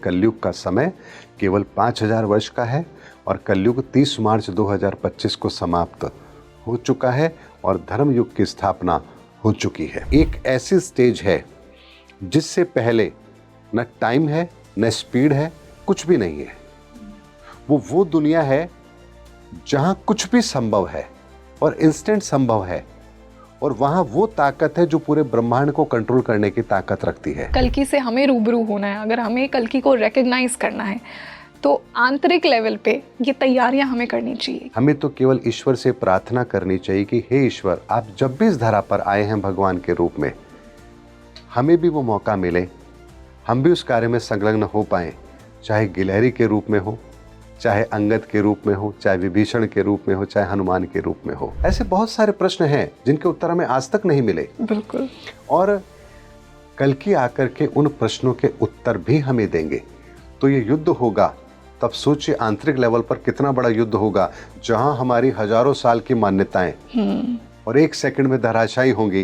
कलयुग का समय केवल 5000 वर्ष का है और कलयुग 30 मार्च 2025 को समाप्त हो चुका है और धर्म युग की स्थापना हो चुकी है। एक ऐसी स्टेज है जिससे पहले न टाइम है, न स्पीड है, कुछ भी नहीं है। वो दुनिया है जहां कुछ भी संभव है और इंस्टेंट संभव है, और वहां वो ताकत है जो पूरे ब्रह्मांड को कंट्रोल करने की ताकत रखती है। कल्कि से हमें रूबरू होना है, अगर हमें कल्कि को रिकॉग्नाइज करना है तो आंतरिक लेवल पे ये तैयारियां हमें करनी चाहिए। हमें तो केवल ईश्वर से प्रार्थना करनी चाहिए कि हे ईश्वर, आप जब भी इस धरा पर आए हैं भगवान के रूप में, हमें भी वो मौका मिले, हम भी उस कार्य में संलग्न हो पाएं, चाहे गिलहरी के रूप में हो, चाहे अंगद के रूप में हो, चाहे विभीषण के रूप में हो, चाहे हनुमान के रूप में हो। ऐसे बहुत सारे प्रश्न हैं जिनके उत्तर हमें आज तक नहीं मिले। बिल्कुल। और कल्कि आकर के उन प्रश्नों के उत्तर भी हमें देंगे। तो ये युद्ध होगा, तब सोचिए आंतरिक लेवल पर कितना बड़ा युद्ध होगा, जहां हमारी हजारों साल की मान्यताएं और एक सेकंड में धराशायी होंगी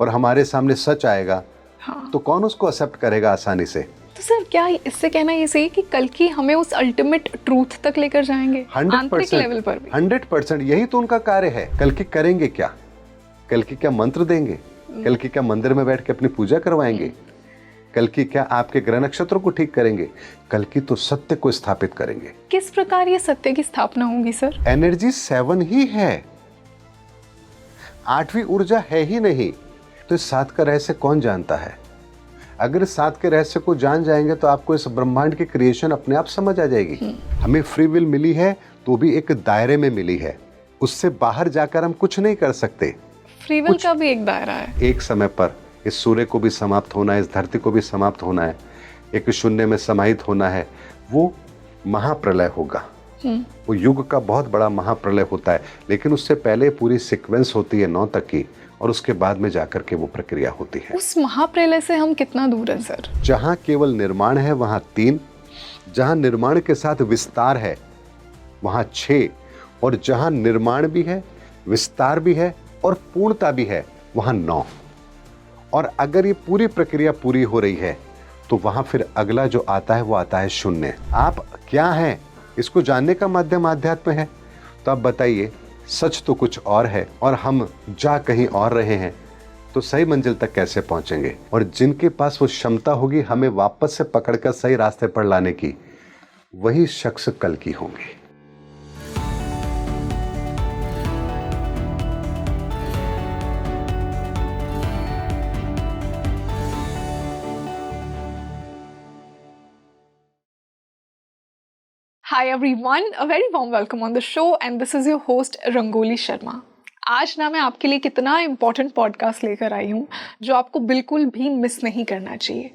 और हमारे सामने सच आएगा। हाँ। तो कौन उसको एक्सेप्ट करेगा आसानी से? तो सर, क्या इससे कहना ये सही कि कल्कि हमें उस अल्टीमेट ट्रूथ तक लेकर जाएंगे? 100% लेवल पर भी 100%। यही तो उनका कार्य है। कल्कि करेंगे क्या? कल्कि क्या मंत्र देंगे? कल्कि क्या मंदिर में बैठ के अपनी पूजा करवाएंगे? कल्कि क्या आपके ग्रह नक्षत्रों को ठीक करेंगे? कल्कि तो सत्य को स्थापित करेंगे। किस प्रकार ये सत्य की स्थापना होगी सर? एनर्जी 7 ही है, 8वीं ऊर्जा है ही नहीं। तो इस 7 का रहस्य कौन जानता है? अगर इस 7 के रहस्य को जान जाएंगे तो आपको इस ब्रह्मांड की क्रिएशन अपने आप समझ आ जाएगी। हमें फ्री विल मिली है तो भी एक दायरे में मिली है, उससे बाहर जाकर हम कुछ नहीं कर सकते। फ्री विल का भी एक दायरा है। एक समय पर इस सूर्य को भी समाप्त होना है, इस धरती को भी समाप्त होना है, एक शून्य में समाहित होना है। वो महाप्रलय होगा, वो युग का बहुत बड़ा महाप्रलय होता है, लेकिन उससे पहले पूरी सीक्वेंस होती है 9 तक की, और उसके बाद में जाकर के वो प्रक्रिया होती है। उस महाप्रलय से हम कितना दूर हैं सर? जहां केवल निर्माण है वहां 3, जहां निर्माण के साथ विस्तार है वहां 6, और जहां निर्माण भी है, विस्तार भी है और पूर्णता भी है वहां 9। और अगर ये पूरी प्रक्रिया पूरी हो रही है तो वहां फिर अगला जो आता है वो आता है शून्य। आप क्या हैं इसको जानने का माध्यम अध्यात्म है। तो आप बताइए, सच तो कुछ और है और हम जा कहीं और रहे हैं, तो सही मंजिल तक कैसे पहुंचेंगे? और जिनके पास वो क्षमता होगी हमें वापस से पकड़कर सही रास्ते पर लाने की, वही शख्स कल्कि होंगे। Hi everyone, a very warm welcome on the show and this is your host rangoli Sharma. आज ना मैं आपके लिए कितना इम्पोर्टेंट पॉडकास्ट लेकर आई हूँ जो आपको बिल्कुल भी मिस नहीं करना चाहिए।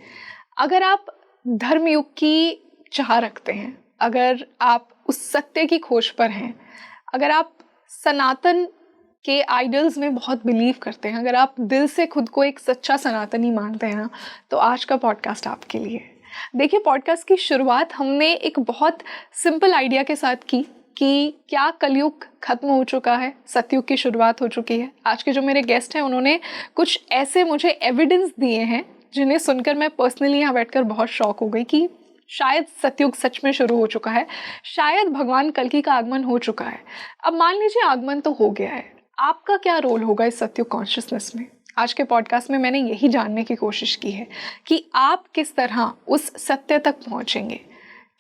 अगर आप धर्मयुग की चाह रखते हैं, अगर आप उस सत्य की खोज पर हैं, अगर आप सनातन के आइडल्स में बहुत बिलीव करते हैं, अगर आप दिल से खुद को एक सच्चा सनातनी मानते हैं ना, तो आज का पॉडकास्ट आपके लिए। देखिए, पॉडकास्ट की शुरुआत हमने एक बहुत सिंपल आइडिया के साथ की कि क्या कलयुग खत्म हो चुका है, सतयुग की शुरुआत हो चुकी है। आज के जो मेरे गेस्ट हैं उन्होंने कुछ ऐसे मुझे एविडेंस दिए हैं जिन्हें सुनकर मैं पर्सनली यहाँ बैठकर बहुत शॉक हो गई कि शायद सतयुग सच में शुरू हो चुका है, शायद भगवान कल्कि का आगमन हो चुका है। अब मान लीजिए आगमन तो हो गया है, आपका क्या रोल होगा इस सतयुग कॉन्शियसनेस में? आज के पॉडकास्ट में मैंने यही जानने की कोशिश की है कि आप किस तरह उस सत्य तक पहुंचेंगे,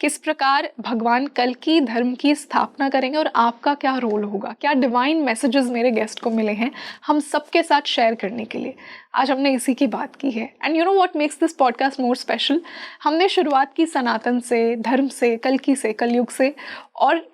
किस प्रकार भगवान कल्कि धर्म की स्थापना करेंगे और आपका क्या रोल होगा। क्या डिवाइन मैसेजेस मेरे गेस्ट को मिले हैं हम सबके साथ शेयर करने के लिए, आज हमने इसी की बात की है। And you know what makes this podcast more special, हमने शुरुआत की सनातन से, धर्म से, कल्कि से, कलयुग से, और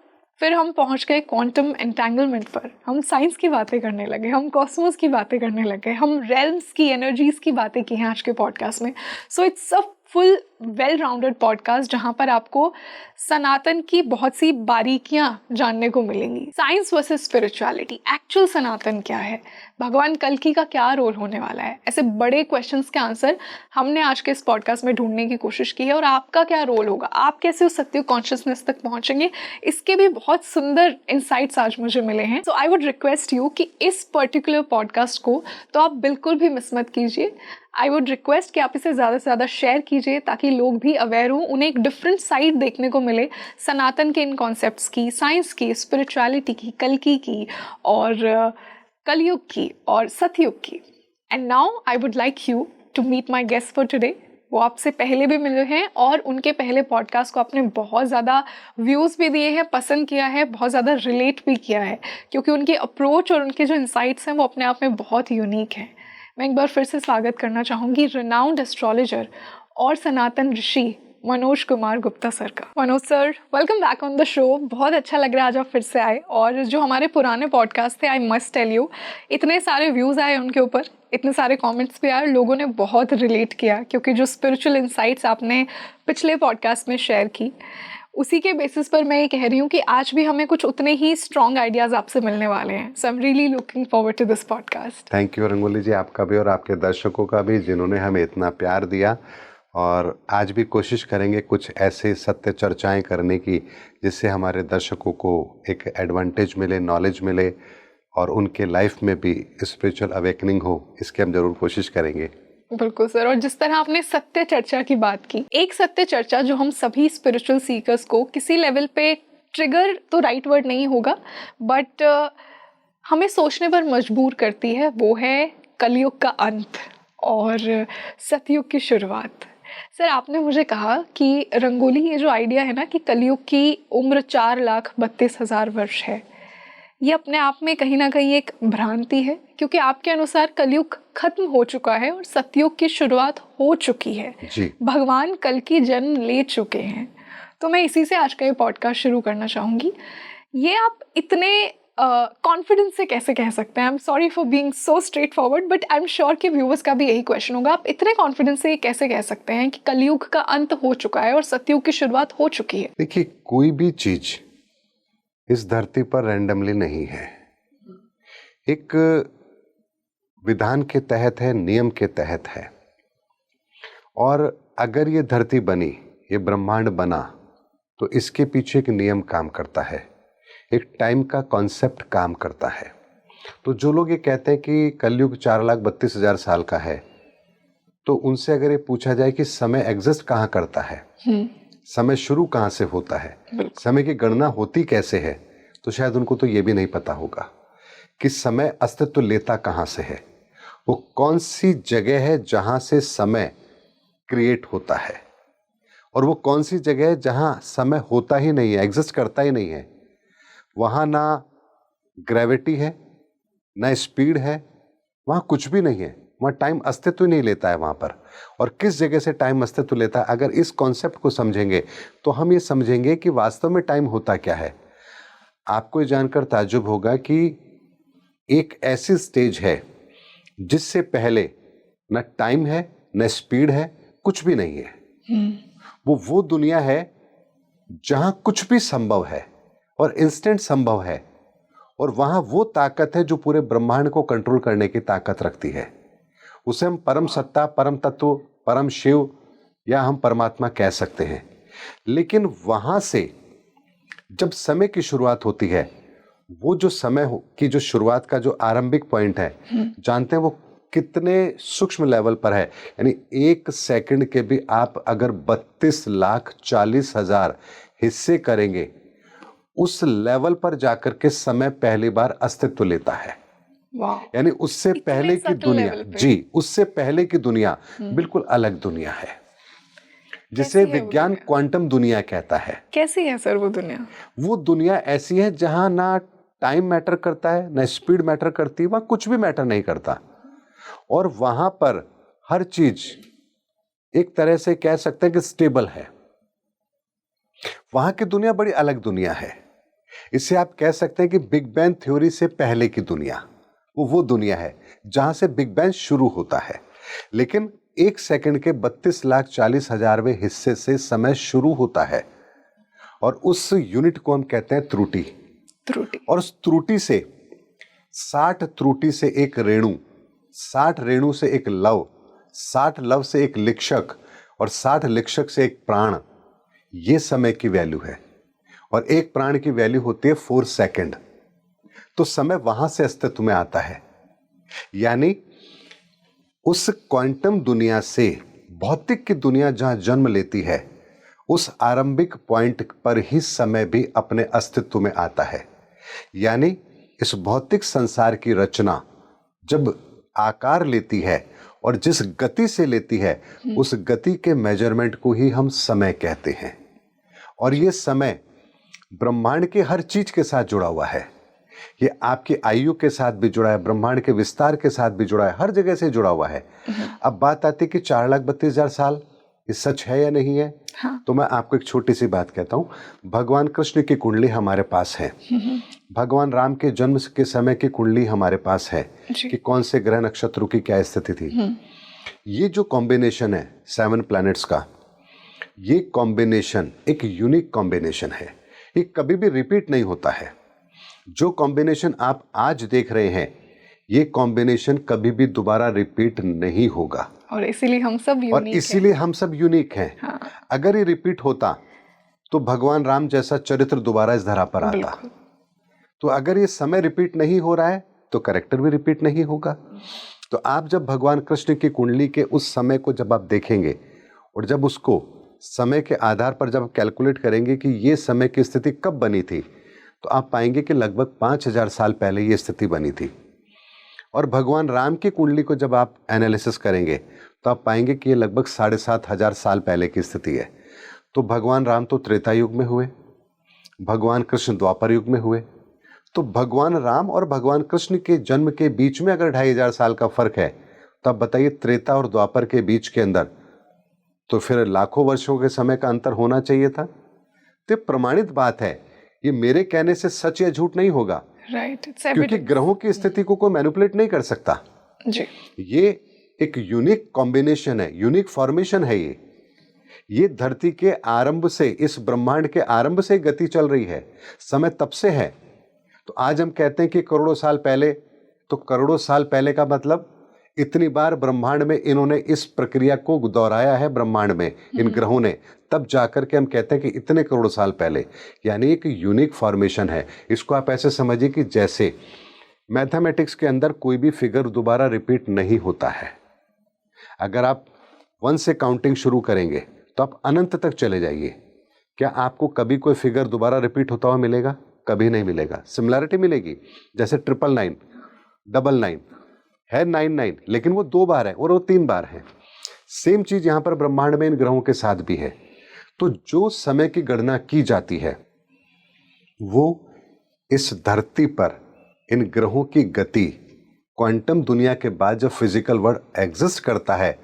फिर हम पहुंच गए क्वांटम एंटेंगलमेंट पर। हम साइंस की बातें करने लगे, हम कॉस्मोस की बातें करने लगे, हम रेल्म्स की, एनर्जीज की बातें की हैं आज के पॉडकास्ट में। So it's a full well rounded podcast जहाँ पर आपको सनातन की बहुत सी बारीकियाँ जानने को मिलेंगी। साइंस वर्सेस स्पिरिचुअलिटी, एक्चुअल सनातन क्या है, भगवान कल्कि का क्या रोल होने वाला है, ऐसे बड़े क्वेश्चंस के आंसर हमने आज के इस पॉडकास्ट में ढूंढने की कोशिश की है। और आपका क्या रोल होगा, आप कैसे उस सत्य कॉन्शियसनेस तक पहुंचेंगे, इसके भी बहुत सुंदर इंसाइट्स आज मुझे मिले हैं। So I would request you कि इस पर्टिकुलर पॉडकास्ट को तो आप बिल्कुल भी मिस मत कीजिए। आई वुड रिक्वेस्ट कि आप इसे ज़्यादा से ज़्यादा शेयर कीजिए ताकि लोग भी अवेयर हों, उन्हें एक डिफरेंट साइड देखने को मिले सनातन के इन कॉन्सेप्ट्स की, साइंस की, स्पिरिचुअलिटी की, कल्कि की और कलयुग की और सतयुग की। And now I would like you to meet my guest for today. वो आपसे पहले भी मिले हैं और उनके पहले पॉडकास्ट को आपने बहुत ज़्यादा व्यूज़ भी दिए हैं, पसंद किया है, बहुत ज़्यादा रिलेट भी किया है, क्योंकि उनकी अप्रोच और उनके जो इंसाइट्स हैं वो अपने आप में बहुत यूनिक हैं। मैं एक बार फिर से स्वागत करना चाहूँगी रिनाउंड एस्ट्रोलॉजर और सनातन ऋषि मनोज कुमार गुप्ता सर का। Manoj sir, welcome back on the show. बहुत अच्छा लग रहा है आज आप फिर से आए। और जो हमारे पुराने पॉडकास्ट थे, आई मस्ट टेल यू, इतने सारे व्यूज़ आए उनके ऊपर, इतने सारे कमेंट्स भी आए, लोगों ने बहुत रिलेट किया, क्योंकि जो स्पिरिचुअल इंसाइट्स आपने पिछले पॉडकास्ट में शेयर की, उसी के बेसिस पर मैं ये कह रही हूँ कि आज भी हमें कुछ उतने ही स्ट्रॉन्ग आइडियाज़ आपसे मिलने वाले हैं। So I am really looking forward to this podcast. Thank you Rangoli ji, आपका भी और आपके दर्शकों का भी, जिन्होंने हमें इतना प्यार दिया। और आज भी कोशिश करेंगे कुछ ऐसे सत्य चर्चाएं करने की जिससे हमारे दर्शकों को एक एडवांटेज मिले, नॉलेज मिले और उनके लाइफ में भी स्पिरिचुअल अवेकनिंग हो। इसकी हम जरूर कोशिश करेंगे। बिल्कुल सर। और जिस तरह आपने सत्य चर्चा की बात की, एक सत्य चर्चा जो हम सभी स्पिरिचुअल सीकर्स को किसी लेवल पे ट्रिगर तो राइट वर्ड नहीं होगा, बट हमें सोचने पर मजबूर करती है, वो है कलयुग का अंत और सतयुग की शुरुआत। सर, आपने मुझे कहा कि रंगोली, ये जो आइडिया है ना कि कलयुग की उम्र 4,32,000 वर्ष है, ये अपने आप में कहीं ना कहीं एक भ्रांति है, क्योंकि आपके अनुसार कलयुग खत्म हो चुका है और सतयुग की शुरुआत हो चुकी है जी। भगवान कल की जन्म ले चुके हैं। तो मैं इसी से आज का ये पॉडकास्ट शुरू करना चाहूँगी। ये आप इतने कॉन्फिडेंस से कैसे कह सकते हैं? I am sorry for being so straight forward, but I am sure कि व्यूअर्स का भी यही क्वेश्चन होगा। आप इतने कॉन्फिडेंस से ये कैसे कह सकते हैं कि कलयुग का अंत हो चुका है और सतयुग की शुरुआत हो चुकी है? देखिए, कोई भी चीज इस धरती पर रैंडमली नहीं है। एक विधान के तहत है, नियम के तहत है। और अगर ये धरती बनी, ये ब्रह्मांड बना, तो इसके पीछे एक नियम काम करता है, एक टाइम का कॉन्सेप्ट काम करता है। तो जो लोग ये कहते हैं कि कलयुग 4,32,000 साल का है, तो उनसे अगर ये पूछा जाए कि समय एग्जिस्ट कहाँ करता है, समय शुरू कहाँ से होता है, समय की गणना होती कैसे है, तो शायद उनको तो ये भी नहीं पता होगा कि समय अस्तित्व लेता कहाँ से है। वो कौन सी जगह है जहाँ से समय क्रिएट होता है, और वो कौन सी जगह है जहाँ समय होता ही नहीं है, एग्जिस्ट करता ही नहीं है। वहाँ ना ग्रेविटी है, ना स्पीड है, वहाँ कुछ भी नहीं है, वहाँ टाइम अस्तित्व नहीं लेता है वहाँ पर। और किस जगह से टाइम अस्तित्व लेता है, अगर इस कॉन्सेप्ट को समझेंगे तो हम ये समझेंगे कि वास्तव में टाइम होता क्या है। आपको ये जानकर ताज्जुब होगा कि एक ऐसी स्टेज है जिससे पहले न टाइम है, न स्पीड है, कुछ भी नहीं है। वो दुनिया है जहाँ कुछ भी संभव है और इंस्टेंट संभव है। और वहाँ वो ताकत है जो पूरे ब्रह्मांड को कंट्रोल करने की ताकत रखती है। उसे हम परम सत्ता, परम तत्व, परम शिव या हम परमात्मा कह सकते हैं। लेकिन वहाँ से जब समय की शुरुआत होती है, वो जो समय की जो शुरुआत का जो आरंभिक पॉइंट है, जानते हैं वो कितने सूक्ष्म लेवल पर है। यानी एक सेकंड के भी आप अगर 32,40,000 हिस्से करेंगे, उस लेवल पर जाकर के समय पहली बार अस्तित्व लेता है। यानी उससे पहले की दुनिया, जी, उससे पहले की दुनिया बिल्कुल अलग दुनिया है, जिसे विज्ञान क्वांटम दुनिया कहता है। कैसी है सर वो दुनिया? वो दुनिया ऐसी है जहां ना टाइम मैटर करता है, ना स्पीड मैटर करती है, वहां कुछ भी मैटर नहीं करता। और वहां पर हर चीज एक तरह से कह सकते हैं कि स्टेबल है। वहां की दुनिया बड़ी अलग दुनिया है। इसे आप कह सकते हैं कि बिग बैंग थ्योरी से पहले की दुनिया, वो दुनिया है जहां से बिग बैंग शुरू होता है। लेकिन एक सेकंड के 32,40,000वें हिस्से से समय शुरू होता है, और उस यूनिट को हम कहते हैं त्रुटि। और उस त्रुटि से 60 त्रुटि से एक रेणु, 60 रेणु से एक लव, 60 लव से एक लिक्षक, और 60 लिक्षक से एक प्राण, ये समय की वैल्यू है। और एक प्राण की वैल्यू होती है 4 सेकंड। तो समय वहां से अस्तित्व में आता है। यानी उस क्वांटम दुनिया से भौतिक की दुनिया जहाँ जन्म लेती है, उस आरंभिक पॉइंट पर ही समय भी अपने अस्तित्व में आता है। यानी इस भौतिक संसार की रचना जब आकार लेती है और जिस गति से लेती है, उस गति के मेजरमेंट को ही हम समय कहते हैं। और ये समय ब्रह्मांड के हर चीज के साथ जुड़ा हुआ है। ये आपकी आयु के साथ भी जुड़ा है, ब्रह्मांड के विस्तार के साथ भी जुड़ा है, हर जगह से जुड़ा हुआ है। अब बात आती है कि 4,32,000 साल ये सच है या नहीं है। हाँ। तो मैं आपको एक छोटी सी बात कहता हूँ। भगवान कृष्ण की कुंडली हमारे पास है, भगवान राम के जन्म के समय की कुंडली हमारे पास है कि कौन से ग्रह नक्षत्रों की क्या स्थिति थी। ये जो कॉम्बिनेशन है 7 प्लैनेट्स का, ये कॉम्बिनेशन एक यूनिक कॉम्बिनेशन है, ये कभी भी रिपीट नहीं होता है। जो कॉम्बिनेशन आप आज देख रहे हैं, ये कॉम्बिनेशन कभी भी दोबारा रिपीट नहीं होगा। और इसीलिए हम सब यूनिक हैं। हाँ। अगर ये रिपीट होता तो भगवान राम जैसा चरित्र दोबारा इस धरा पर आता। तो अगर ये समय रिपीट नहीं हो रहा है तो कैरेक्टर भी रिपीट नहीं होगा। तो आप जब भगवान कृष्ण की कुंडली के उस समय को जब आप देखेंगे और जब उसको समय के आधार पर जब कैलकुलेट करेंगे कि ये समय की स्थिति कब बनी थी, तो आप पाएंगे कि लगभग 5,000 साल पहले ये स्थिति बनी थी। और भगवान राम की कुंडली को जब आप एनालिसिस करेंगे तो आप पाएंगे कि ये लगभग 7,500 साल पहले की स्थिति है। तो भगवान राम तो त्रेता युग में हुए, भगवान कृष्ण द्वापर युग में हुए। तो भगवान राम और भगवान कृष्ण के जन्म के बीच में अगर 2,500 साल का फर्क है, तो आप बताइए त्रेता और द्वापर के बीच के अंदर तो फिर लाखों वर्षों के समय का अंतर होना चाहिए था। तो प्रमाणित बात है, ये मेरे कहने से सच या झूठ नहीं होगा। क्योंकि ग्रहों की स्थिति को कोई मैनिपुलेट नहीं कर सकता जी। ये एक यूनिक कॉम्बिनेशन है, यूनिक फॉर्मेशन है। ये धरती के आरंभ से, इस ब्रह्मांड के आरंभ से गति चल रही है, समय तब से है। तो आज हम कहते हैं कि करोड़ों साल पहले, तो करोड़ों साल पहले का मतलब इतनी बार ब्रह्मांड में इन्होंने इस प्रक्रिया को दोहराया है, ब्रह्मांड में इन ग्रहों ने, तब जाकर के हम कहते हैं कि इतने करोड़ साल पहले। यानी एक यूनिक फॉर्मेशन है। इसको आप ऐसे समझिए कि जैसे मैथमेटिक्स के अंदर कोई भी फिगर दोबारा रिपीट नहीं होता है। अगर आप 1 से काउंटिंग शुरू करेंगे तो आप अनंत तक चले जाइए, क्या आपको कभी कोई फिगर दोबारा रिपीट होता हुआ मिलेगा? कभी नहीं मिलेगा। सिमिलैरिटी मिलेगी, जैसे 999, 99 है 99, लेकिन वो 2 बार है और वो 3 बार है। सेम चीज यहां पर ब्रह्मांड में इन ग्रहों के साथ भी है। तो जो समय की गणना की जाती है वो इस धरती पर इन ग्रहों की गति क्वांटम दुनिया के बाद जब फिजिकल वर्ल्ड एग्जिस्ट करता है,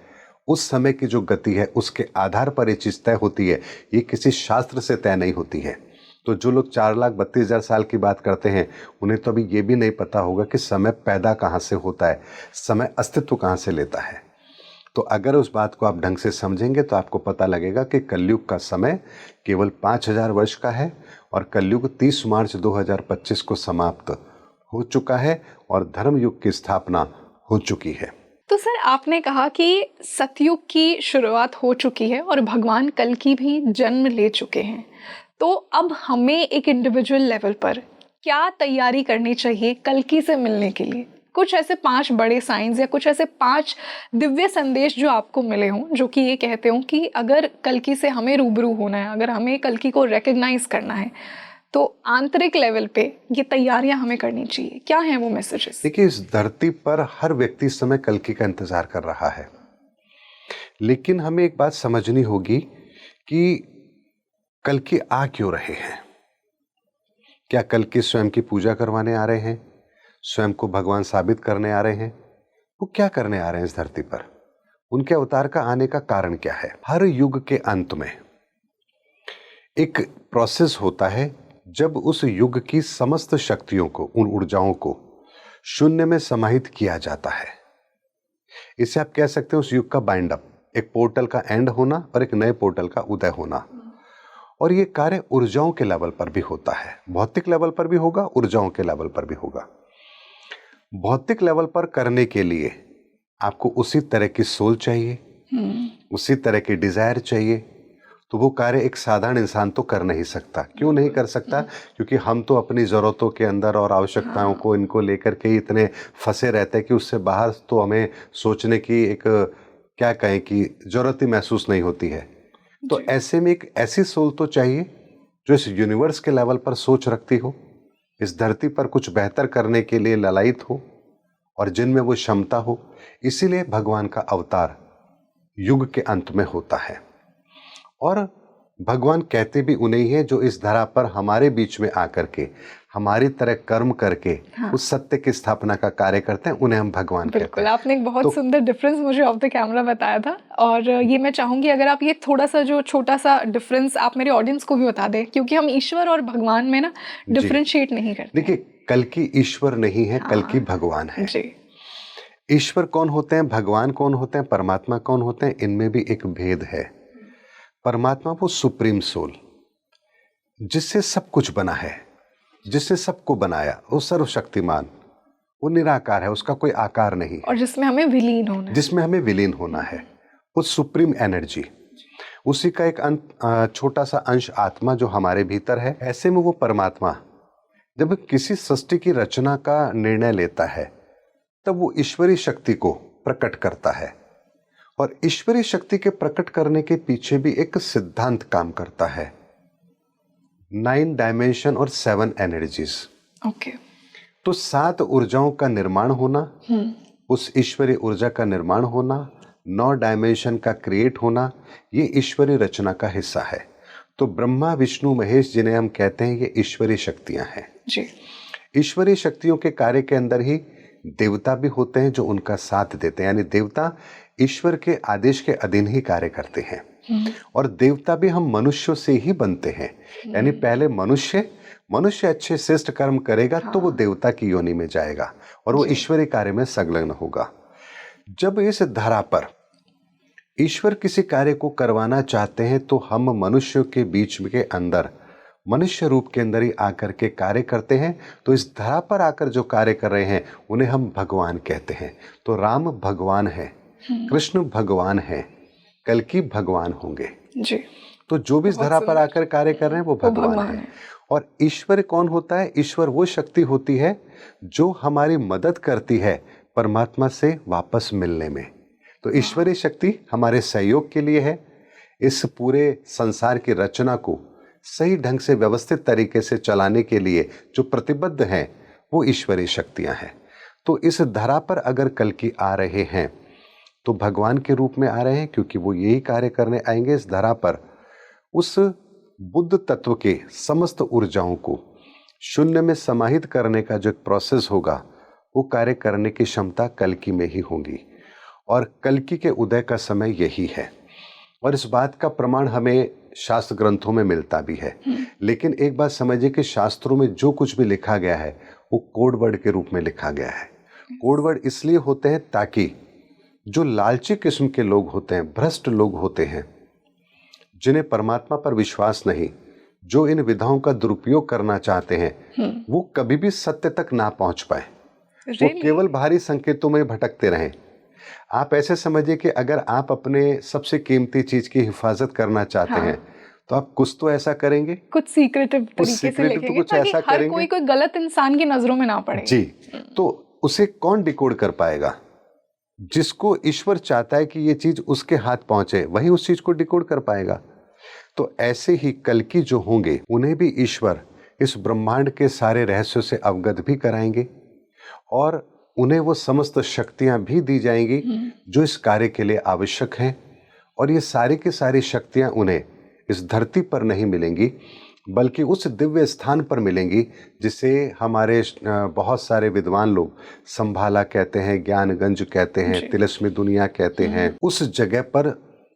उस समय की जो गति है उसके आधार पर ये चीज तय होती है। ये किसी शास्त्र से तय नहीं होती है। तो जो लोग 4,32,000 साल की बात करते हैं, उन्हें तो अभी ये भी नहीं पता होगा कि समय पैदा कहाँ से होता है, समय अस्तित्व कहाँ से लेता है। तो अगर उस बात को आप ढंग से समझेंगे तो आपको पता लगेगा कि कलयुग का समय केवल 5,000 वर्ष का है और कलयुग 30 मार्च 2025 को समाप्त हो चुका है और धर्म युग की स्थापना हो चुकी है। तो सर, आपने कहा कि सतयुग की शुरुआत हो चुकी है और भगवान कल की भी जन्म ले चुके हैं। तो अब हमें एक इंडिविजुअल लेवल पर क्या तैयारी करनी चाहिए कल्कि से मिलने के लिए? कुछ ऐसे 5 बड़े साइंस या कुछ ऐसे 5 दिव्य संदेश जो आपको मिले हों, जो कि ये कहते हो कि अगर कल्कि से हमें रूबरू होना है, अगर हमें कल्कि को रिकग्नाइज करना है, तो आंतरिक लेवल पे ये तैयारियां हमें करनी चाहिए। क्या है वो मैसेजेस? देखिए, इस धरती पर हर व्यक्ति इस समय कल्कि का इंतजार कर रहा है, लेकिन हमें एक बात समझनी होगी कि कल्कि आ क्यों रहे हैं। क्या कल्कि स्वयं की पूजा करवाने आ रहे हैं, स्वयं को भगवान साबित करने आ रहे हैं? वो क्या करने आ रहे हैं इस धरती पर? उनके अवतार का आने का कारण क्या है? हर युग के अंत में एक प्रोसेस होता है जब उस युग की समस्त शक्तियों को, उन ऊर्जाओं को शून्य में समाहित किया जाता है। इसे आप कह सकते हैं उस युग का बाइंड अप, एक पोर्टल का एंड होना और एक नए पोर्टल का उदय होना। और ये कार्य ऊर्जाओं के लेवल पर भी होता है, भौतिक लेवल पर भी होगा, ऊर्जाओं के लेवल पर भी होगा। भौतिक लेवल पर करने के लिए आपको उसी तरह की सोल चाहिए, उसी तरह की डिजायर चाहिए। तो वो कार्य एक साधारण इंसान तो कर नहीं सकता। क्यों नहीं कर सकता? क्योंकि हम तो अपनी ज़रूरतों के अंदर और आवश्यकताओं को, इनको लेकर के इतने फंसे रहते हैं कि उससे बाहर तो हमें सोचने की एक क्या कहें कि जरूरत ही महसूस नहीं होती है। तो ऐसे में एक ऐसी सोल तो चाहिए जो इस यूनिवर्स के लेवल पर सोच रखती हो, इस धरती पर कुछ बेहतर करने के लिए ललायित हो और जिनमें वो क्षमता हो। इसीलिए भगवान का अवतार युग के अंत में होता है और भगवान कहते भी उन्हें ही हैं जो इस धरा पर हमारे बीच में आकर के हमारी तरह कर्म करके उस सत्य की स्थापना का कार्य करते हैं, उन्हें हम भगवान कहते हैं। बिल्कुल, आपने एक बहुत सुंदर डिफरेंस मुझे ऑफ द कैमरा बताया था और ये मैं चाहूंगी अगर आप ये थोड़ा सा जो छोटा सा डिफरेंस आप मेरे ऑडियंस को भी बता दें, क्योंकि हम ईश्वर और भगवान में ना डिफरेंशिएट नहीं करते। देखिए, कल की ईश्वर नहीं है, कल की भगवान है। जी। ईश्वर कौन होते हैं, भगवान कौन होते हैं, परमात्मा कौन होते हैं, इनमें भी एक भेद है। परमात्मा वो सुप्रीम सोल जिससे सब कुछ बना है, जिसने सबको बनाया, वो सर्वशक्तिमान, वो निराकार है, उसका कोई आकार नहीं और जिसमें हमें विलीन होना है, जिसमें हमें विलीन होना है, वो सुप्रीम एनर्जी। उसी का एक छोटा सा अंश आत्मा जो हमारे भीतर है। ऐसे में वो परमात्मा जब किसी सृष्टि की रचना का निर्णय लेता है तब वो ईश्वरीय शक्ति को प्रकट करता है और ईश्वरीय शक्ति के प्रकट करने के पीछे भी एक सिद्धांत काम करता है, 9 डायमेंशन और 7 एनर्जीज। ओके। तो 7 ऊर्जाओं का निर्माण होना, उस ईश्वरीय ऊर्जा का निर्माण होना, 9 डायमेंशन का क्रिएट होना, ये ईश्वरीय रचना का हिस्सा है। तो ब्रह्मा विष्णु महेश जिन्हें हम कहते हैं, ये ईश्वरीय शक्तियां हैं जी। ईश्वरीय शक्तियों के कार्य के अंदर ही देवता भी होते हैं जो उनका साथ देते हैं, यानी देवता ईश्वर के आदेश के अधीन ही कार्य करते हैं। और देवता भी हम मनुष्यों से ही बनते हैं, यानी पहले मनुष्य अच्छे श्रेष्ठ कर्म करेगा तो वो देवता की योनि में जाएगा और वो ईश्वरीय कार्य में संलग्न होगा। जब इस धरा पर ईश्वर किसी कार्य को करवाना चाहते हैं तो हम मनुष्यों के बीच के अंदर मनुष्य रूप के अंदर ही आकर के कार्य करते हैं। तो इस धरा पर आकर जो कार्य कर रहे हैं उन्हें हम भगवान कहते हैं। तो राम भगवान है, कृष्ण भगवान है, कल्कि भगवान होंगे जी। तो जो भी इस धरा पर आकर कार्य कर रहे हैं वो भगवान है। और ईश्वर कौन होता है? ईश्वर वो शक्ति होती है जो हमारी मदद करती है परमात्मा से वापस मिलने में। तो ईश्वरीय शक्ति हमारे सहयोग के लिए है। इस पूरे संसार की रचना को सही ढंग से व्यवस्थित तरीके से चलाने के लिए जो प्रतिबद्ध हैं वो ईश्वरीय शक्तियां हैं। तो इस धरा पर अगर कल्कि आ रहे हैं तो भगवान के रूप में आ रहे हैं, क्योंकि वो यही कार्य करने आएंगे इस धरा पर। उस बुद्ध तत्व के समस्त ऊर्जाओं को शून्य में समाहित करने का जो एक प्रोसेस होगा वो कार्य करने की क्षमता कल्कि में ही होगी और कल्कि के उदय का समय यही है। और इस बात का प्रमाण हमें शास्त्र ग्रंथों में मिलता भी है। लेकिन एक बात समझिए कि शास्त्रों में जो कुछ भी लिखा गया है वो कोड वर्ड के रूप में लिखा गया है। कोड वर्ड इसलिए होते हैं ताकि जो लालची किस्म के लोग होते हैं, भ्रष्ट लोग होते हैं, जिन्हें परमात्मा पर विश्वास नहीं, जो इन विधाओं का दुरुपयोग करना चाहते हैं, वो कभी भी सत्य तक ना पहुंच पाए। वो केवल बाहरी संकेतों में भटकते रहें। आप ऐसे समझिए कि अगर आप अपने सबसे कीमती चीज की हिफाजत करना चाहते हैं तो आप कुछ तो ऐसा करेंगे, कुछ सीक्रेटिव तरीके से लिखेंगे, कुछ ऐसा करेंगे कोई गलत इंसान की नजरों में ना पड़े। जी। तो उसे कौन डिकोड कर पाएगा? जिसको ईश्वर चाहता है कि ये चीज उसके हाथ पहुंचे, वही उस चीज को डिकोड कर पाएगा। तो ऐसे ही कल्कि जो होंगे उन्हें भी ईश्वर इस ब्रह्मांड के सारे रहस्यों से अवगत भी कराएंगे और उन्हें वो समस्त शक्तियां भी दी जाएंगी जो इस कार्य के लिए आवश्यक हैं। और ये सारी की सारी शक्तियां उन्हें इस धरती पर नहीं मिलेंगी बल्कि उस दिव्य स्थान पर मिलेंगी जिसे हमारे बहुत सारे विद्वान लोग संभाला कहते हैं, ज्ञानगंज कहते हैं, तिलस्मी दुनिया कहते हैं। उस जगह पर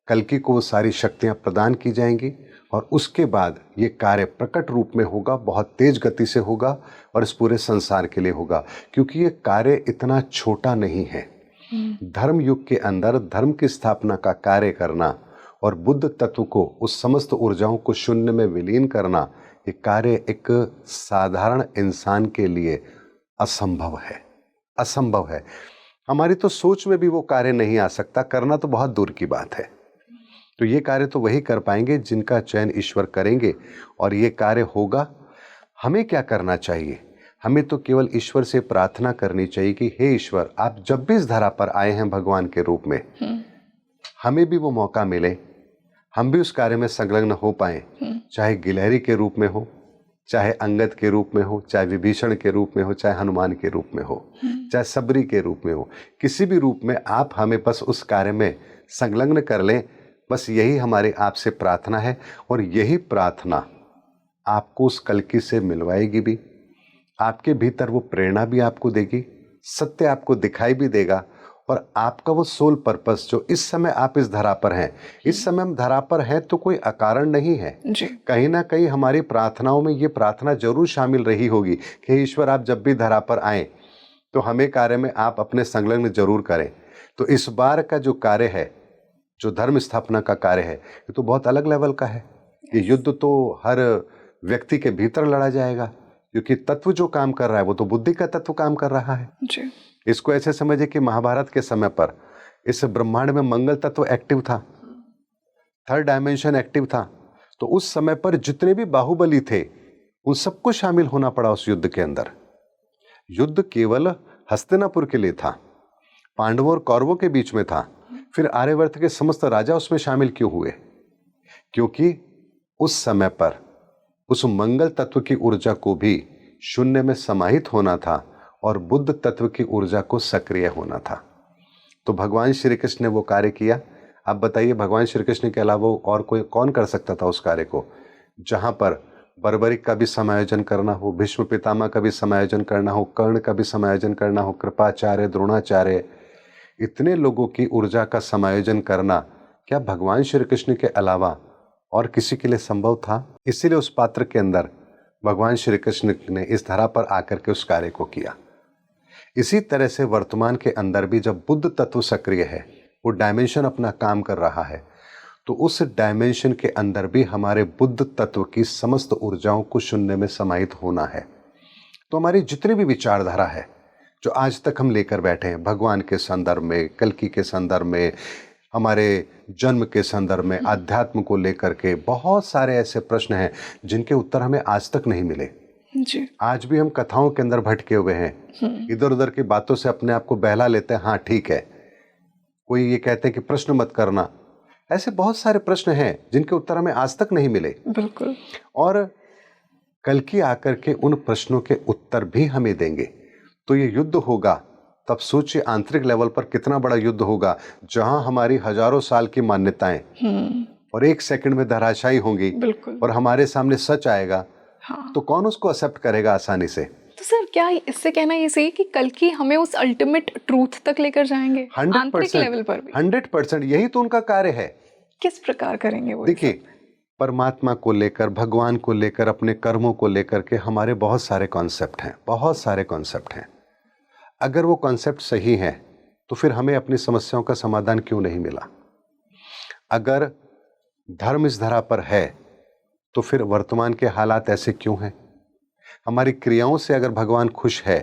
कल्कि को वो सारी शक्तियां प्रदान की जाएंगी और उसके बाद ये कार्य प्रकट रूप में होगा, बहुत तेज गति से होगा और इस पूरे संसार के लिए होगा, क्योंकि ये कार्य इतना छोटा नहीं है। धर्म युग के अंदर धर्म की स्थापना का कार्य करना और बुद्ध तत्व को, उस समस्त ऊर्जाओं को शून्य में विलीन करना, ये कार्य एक साधारण इंसान के लिए असंभव है। हमारी तो सोच में भी वो कार्य नहीं आ सकता, करना तो बहुत दूर की बात है। तो ये कार्य तो वही कर पाएंगे जिनका चयन ईश्वर करेंगे और ये कार्य होगा। हमें क्या करना चाहिए? हमें तो केवल ईश्वर से प्रार्थना करनी चाहिए कि हे ईश्वर, आप जब भी इस धरा पर आए हैं भगवान के रूप में, हमें भी वो मौका मिले, हम भी उस कार्य में संलग्न हो पाए, चाहे गिलहरी के रूप में हो, चाहे अंगद के रूप में हो, चाहे विभीषण के रूप में हो, चाहे हनुमान के रूप में हो, चाहे सबरी के रूप में हो, किसी भी रूप में आप हमें बस उस कार्य में संलग्न कर लें। बस यही हमारी आपसे प्रार्थना है और यही प्रार्थना आपको उस कल्कि से मिलवाएगी भी, आपके भीतर वो प्रेरणा भी आपको देगी, सत्य आपको दिखाई भी देगा और आपका वो सोल पर्पस जो इस समय आप इस धरा पर हैं, इस समय हम धरा पर हैं तो कोई अकारण नहीं है जी। कहीं ना कहीं हमारी प्रार्थनाओं में ये प्रार्थना जरूर शामिल रही होगी कि ईश्वर आप जब भी धरा पर आए तो हमें कार्य में आप अपने संलग्न जरूर करें। तो इस बार का जो कार्य है, जो धर्म स्थापना का कार्य है, ये तो बहुत अलग लेवल का है। ये युद्ध तो हर व्यक्ति के भीतर लड़ा जाएगा, क्योंकि तत्व जो काम कर रहा है वो तो बुद्धि का तत्व काम कर रहा है जी। इसको ऐसे समझे कि महाभारत के समय पर इस ब्रह्मांड में मंगल तत्व एक्टिव था, थर्ड डायमेंशन एक्टिव था, तो उस समय पर जितने भी बाहुबली थे उन सबको शामिल होना पड़ा उस युद्ध के अंदर। युद्ध केवल हस्तिनापुर के लिए था, पांडवों और कौरवों के बीच में था, फिर आर्यवर्त के समस्त राजा उसमें शामिल क्यों हुए? क्योंकि उस समय पर उस मंगल तत्व की ऊर्जा को भी शून्य में समाहित होना था और बुद्ध तत्व की ऊर्जा को सक्रिय होना था। तो भगवान श्री कृष्ण ने वो कार्य किया। आप बताइए, भगवान श्री कृष्ण के अलावा और कोई कौन कर सकता था उस कार्य को? जहां पर बर्बरिक का भी समायोजन करना हो, भीष्म पितामह का भी समायोजन करना हो, कर्ण का भी समायोजन करना हो, कृपाचार्य, द्रोणाचार्य, इतने लोगों की ऊर्जा का समायोजन करना क्या भगवान श्री कृष्ण के अलावा और किसी के लिए संभव था? इसीलिए उस पात्र के अंदर भगवान श्री कृष्ण ने इस धरा पर आकर के उस कार्य को किया। इसी तरह से वर्तमान के अंदर भी जब बुद्ध तत्व सक्रिय है, वो डायमेंशन अपना काम कर रहा है, तो उस डायमेंशन के अंदर भी हमारे बुद्ध तत्व की समस्त ऊर्जाओं को शून्य में समाहित होना है। तो हमारी जितनी भी विचारधारा है जो आज तक हम लेकर बैठे हैं, भगवान के संदर्भ में, कल्कि के संदर्भ में, हमारे जन्म के संदर्भ में, अध्यात्म को लेकर के बहुत सारे ऐसे प्रश्न हैं जिनके उत्तर हमें आज तक नहीं मिले जी। आज भी हम कथाओं के अंदर भटके हुए हैं, इधर उधर की बातों से अपने आप को बहला लेते हैं। हाँ ठीक है, कोई ये कहते हैं कि प्रश्न मत करना, ऐसे बहुत सारे प्रश्न हैं जिनके उत्तर हमें आज तक नहीं मिले। बिल्कुल। और कल्कि आकर के उन प्रश्नों के उत्तर भी हमें देंगे। तो ये युद्ध होगा, तब सोचिए आंतरिक लेवल पर कितना बड़ा युद्ध होगा, जहां हमारी हजारों साल की मान्यताएं और एक सेकंड में धराशायी होंगी। बिल्कुल। और हमारे सामने सच आएगा। हाँ। तो कौन उसको एक्सेप्ट करेगा आसानी से? तो सर क्या इससे कहना ये सही कि कल्कि हमें उस अल्टीमेट ट्रूथ तक लेकर जाएंगे? 100% आंतरिक लेवल पर भी 100% यही तो उनका कार्य है। किस प्रकार करेंगे वो? देखिए, परमात्मा को लेकर, भगवान को लेकर, अपने कर्मों को लेकर के हमारे बहुत सारे कॉन्सेप्ट हैं, बहुत सारे कॉन्सेप्ट हैं। अगर वो कॉन्सेप्ट सही हैं तो फिर हमें अपनी समस्याओं का समाधान क्यों नहीं मिला? अगर धर्म इस धरा पर है तो फिर वर्तमान के हालात ऐसे क्यों हैं? हमारी क्रियाओं से अगर भगवान खुश है,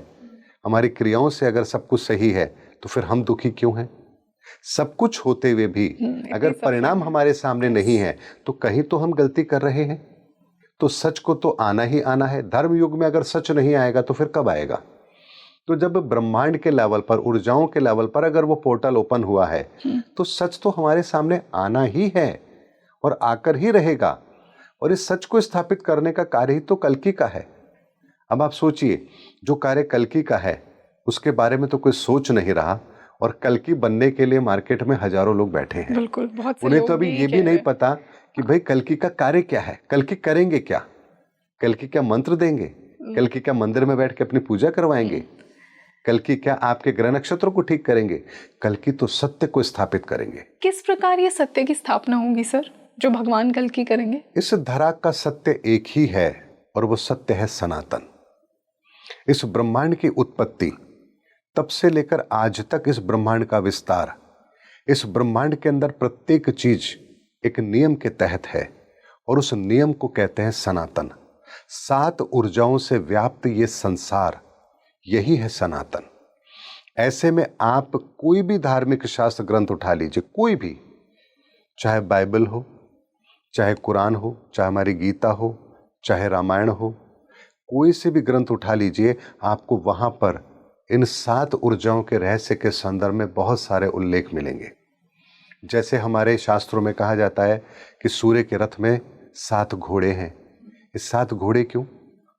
हमारी क्रियाओं से अगर सब कुछ सही है, तो फिर हम दुखी क्यों हैं? सब कुछ होते हुए भी अगर परिणाम हमारे सामने नहीं है तो कहीं तो हम गलती कर रहे हैं। तो सच को तो आना ही आना है। धर्म युग में अगर सच नहीं आएगा तो फिर कब आएगा? तो जब ब्रह्मांड के लेवल पर, ऊर्जाओं के लेवल पर अगर वो पोर्टल ओपन हुआ है तो सच तो हमारे सामने आना ही है और आकर ही रहेगा। और इस सच को स्थापित करने का कार्य ही तो कल्कि का है। अब आप सोचिए, जो कार्य कल्कि का है उसके बारे में तो कोई सोच नहीं रहा और कल्कि बनने के लिए मार्केट में हजारों लोग बैठे हैं। बिल्कुल, बहुत से उन्हें लोग तो अभी ये भी नहीं पता कि भाई कल्कि का कार्य क्या है, कल्कि करेंगे क्या, कल्कि क्या मंत्र देंगे, कल्कि क्या मंदिर में बैठ के अपनी पूजा करवाएंगे, कल्कि क्या आपके ग्रह नक्षत्रों को ठीक करेंगे, कल्कि तो सत्य को स्थापित करेंगे। किस प्रकार ये सत्य की स्थापना होगी सर, जो भगवान कल्कि करेंगे? इस धरा का सत्य एक ही है और वो सत्य है सनातन। इस ब्रह्मांड की उत्पत्ति तब से लेकर आज तक, इस ब्रह्मांड का विस्तार, इस ब्रह्मांड के अंदर प्रत्येक चीज एक नियम के तहत है और उस नियम को कहते हैं सनातन। 7 ऊर्जाओं से व्याप्त ये संसार, यही है सनातन। ऐसे में आप कोई भी धार्मिक शास्त्र ग्रंथ उठा लीजिए, कोई भी, चाहे बाइबल हो, चाहे कुरान हो, चाहे हमारी गीता हो, चाहे रामायण हो, कोई से भी ग्रंथ उठा लीजिए, आपको वहां पर इन 7 ऊर्जाओं के रहस्य के संदर्भ में बहुत सारे उल्लेख मिलेंगे। जैसे हमारे शास्त्रों में कहा जाता है कि सूर्य के रथ में 7 घोड़े हैं। ये 7 घोड़े क्यों?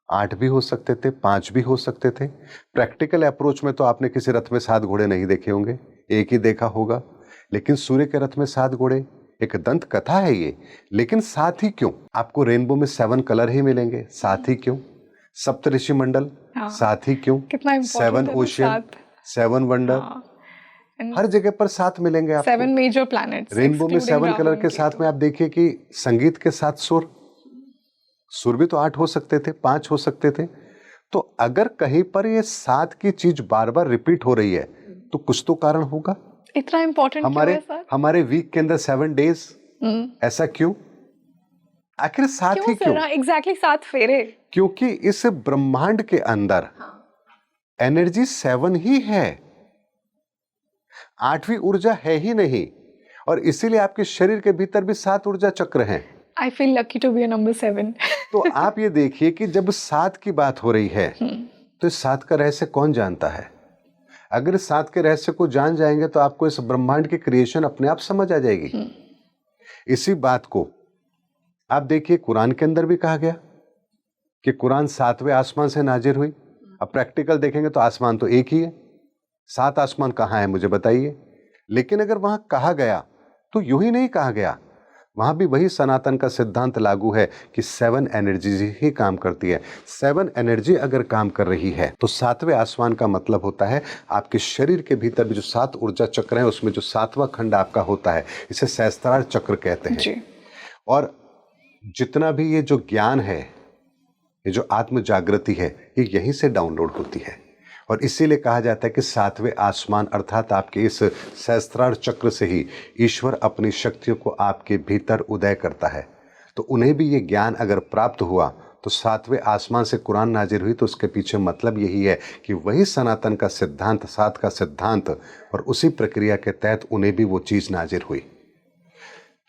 8 भी हो सकते थे, 5 भी हो सकते थे। प्रैक्टिकल अप्रोच में तो आपने किसी रथ में 7 घोड़े नहीं देखे होंगे, एक ही देखा होगा। लेकिन सूर्य के रथ में 7 घोड़े, एक दंत कथा है ये। लेकिन 7 ही क्यों? आपको रेनबो में 7 कलर ही मिलेंगे, 7 ही क्यों? सप्तऋषि मंडल, 7 ही क्यों? कितना important 7 है ना, ओशियन, 7। 7 वंडर, And हर जगह पर 7 मिलेंगे आपको। 7 major planets, रेनबो में excluding 7 कलर राहु के and साथ केतु। में आप देखिए कि संगीत के 7 सुर, सुर भी तो 8 हो सकते थे, 5 हो सकते थे। तो अगर कहीं पर ये 7 की चीज बार बार रिपीट हो रही है तो कुछ तो कारण होगा। इतना इम्पोर्टेंट क्यों है सर? हमारे वीक के अंदर 7 डेज, ऐसा क्यों? आखिर 7 ही क्यों? एग्जैक्टली 7 फेरे। क्योंकि इस ब्रह्मांड के अंदर एनर्जी 7 ही है, 8वीं ऊर्जा है ही नहीं। और इसीलिए आपके शरीर के भीतर भी 7 ऊर्जा चक्र हैं। I feel lucky to be a number 7। तो आप ये देखिए कि जब 7 की बात हो रही है तो इस 7 का रहस्य कौन जानता है? अगर इस 7 के रहस्य को जान जाएंगे तो आपको इस ब्रह्मांड की क्रिएशन अपने आप समझ आ जाएगी। इसी बात को आप देखिए कुरान के अंदर भी कहा गया कि कुरान 7वें आसमान से नाजिल हुई। अब प्रैक्टिकल देखेंगे तो आसमान तो एक ही है, 7 आसमान कहाँ है मुझे बताइए। लेकिन अगर वहां कहा गया तो यूं ही नहीं कहा गया, वहां भी वही सनातन का सिद्धांत लागू है कि 7 एनर्जी ही काम करती है। 7 एनर्जी अगर काम कर रही है तो 7वें आसमान का मतलब होता है आपके शरीर के भीतर भी जो 7 ऊर्जा चक्र है उसमें जो 7वां खंड आपका होता है, इसे सहस्त्रार चक्र कहते हैं जी। और जितना भी ये जो ज्ञान है, ये जो आत्म जागृति है, ये यहीं से डाउनलोड होती है। और इसीलिए कहा जाता है कि 7वें आसमान अर्थात आपके इस सहस्त्रार चक्र से ही ईश्वर अपनी शक्तियों को आपके भीतर उदय करता है। तो उन्हें भी ये ज्ञान अगर प्राप्त हुआ तो 7वें आसमान से कुरान नाजिल हुई, तो उसके पीछे मतलब यही है कि वही सनातन का सिद्धांत, 7 का सिद्धांत, और उसी प्रक्रिया के तहत उन्हें भी वो चीज़ नाजिल हुई।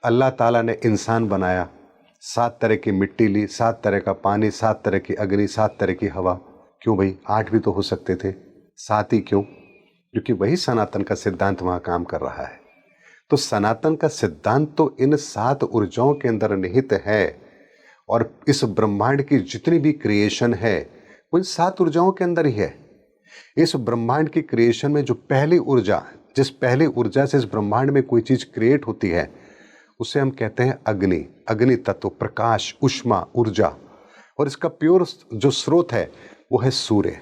अल्लाह ताला ने इंसान बनाया, 7 तरह की मिट्टी ली, 7 तरह का पानी, 7 तरह की अग्नि, 7 तरह की हवा। क्यों भाई? 8 भी तो हो सकते थे, 7 ही क्यों? क्योंकि वही सनातन का सिद्धांत वहां काम कर रहा है। तो सनातन का सिद्धांत तो इन 7 ऊर्जाओं के अंदर निहित है और इस ब्रह्मांड की जितनी भी क्रिएशन है वो इन 7 ऊर्जाओं के अंदर ही है। इस ब्रह्मांड की क्रिएशन में जो पहली ऊर्जा, जिस पहली ऊर्जा से इस ब्रह्मांड में कोई चीज क्रिएट होती है उसे हम कहते हैं अग्नि। अग्नि तत्व, प्रकाश, ऊष्मा, ऊर्जा। और इसका प्योर जो स्रोत है वो है सूर्य।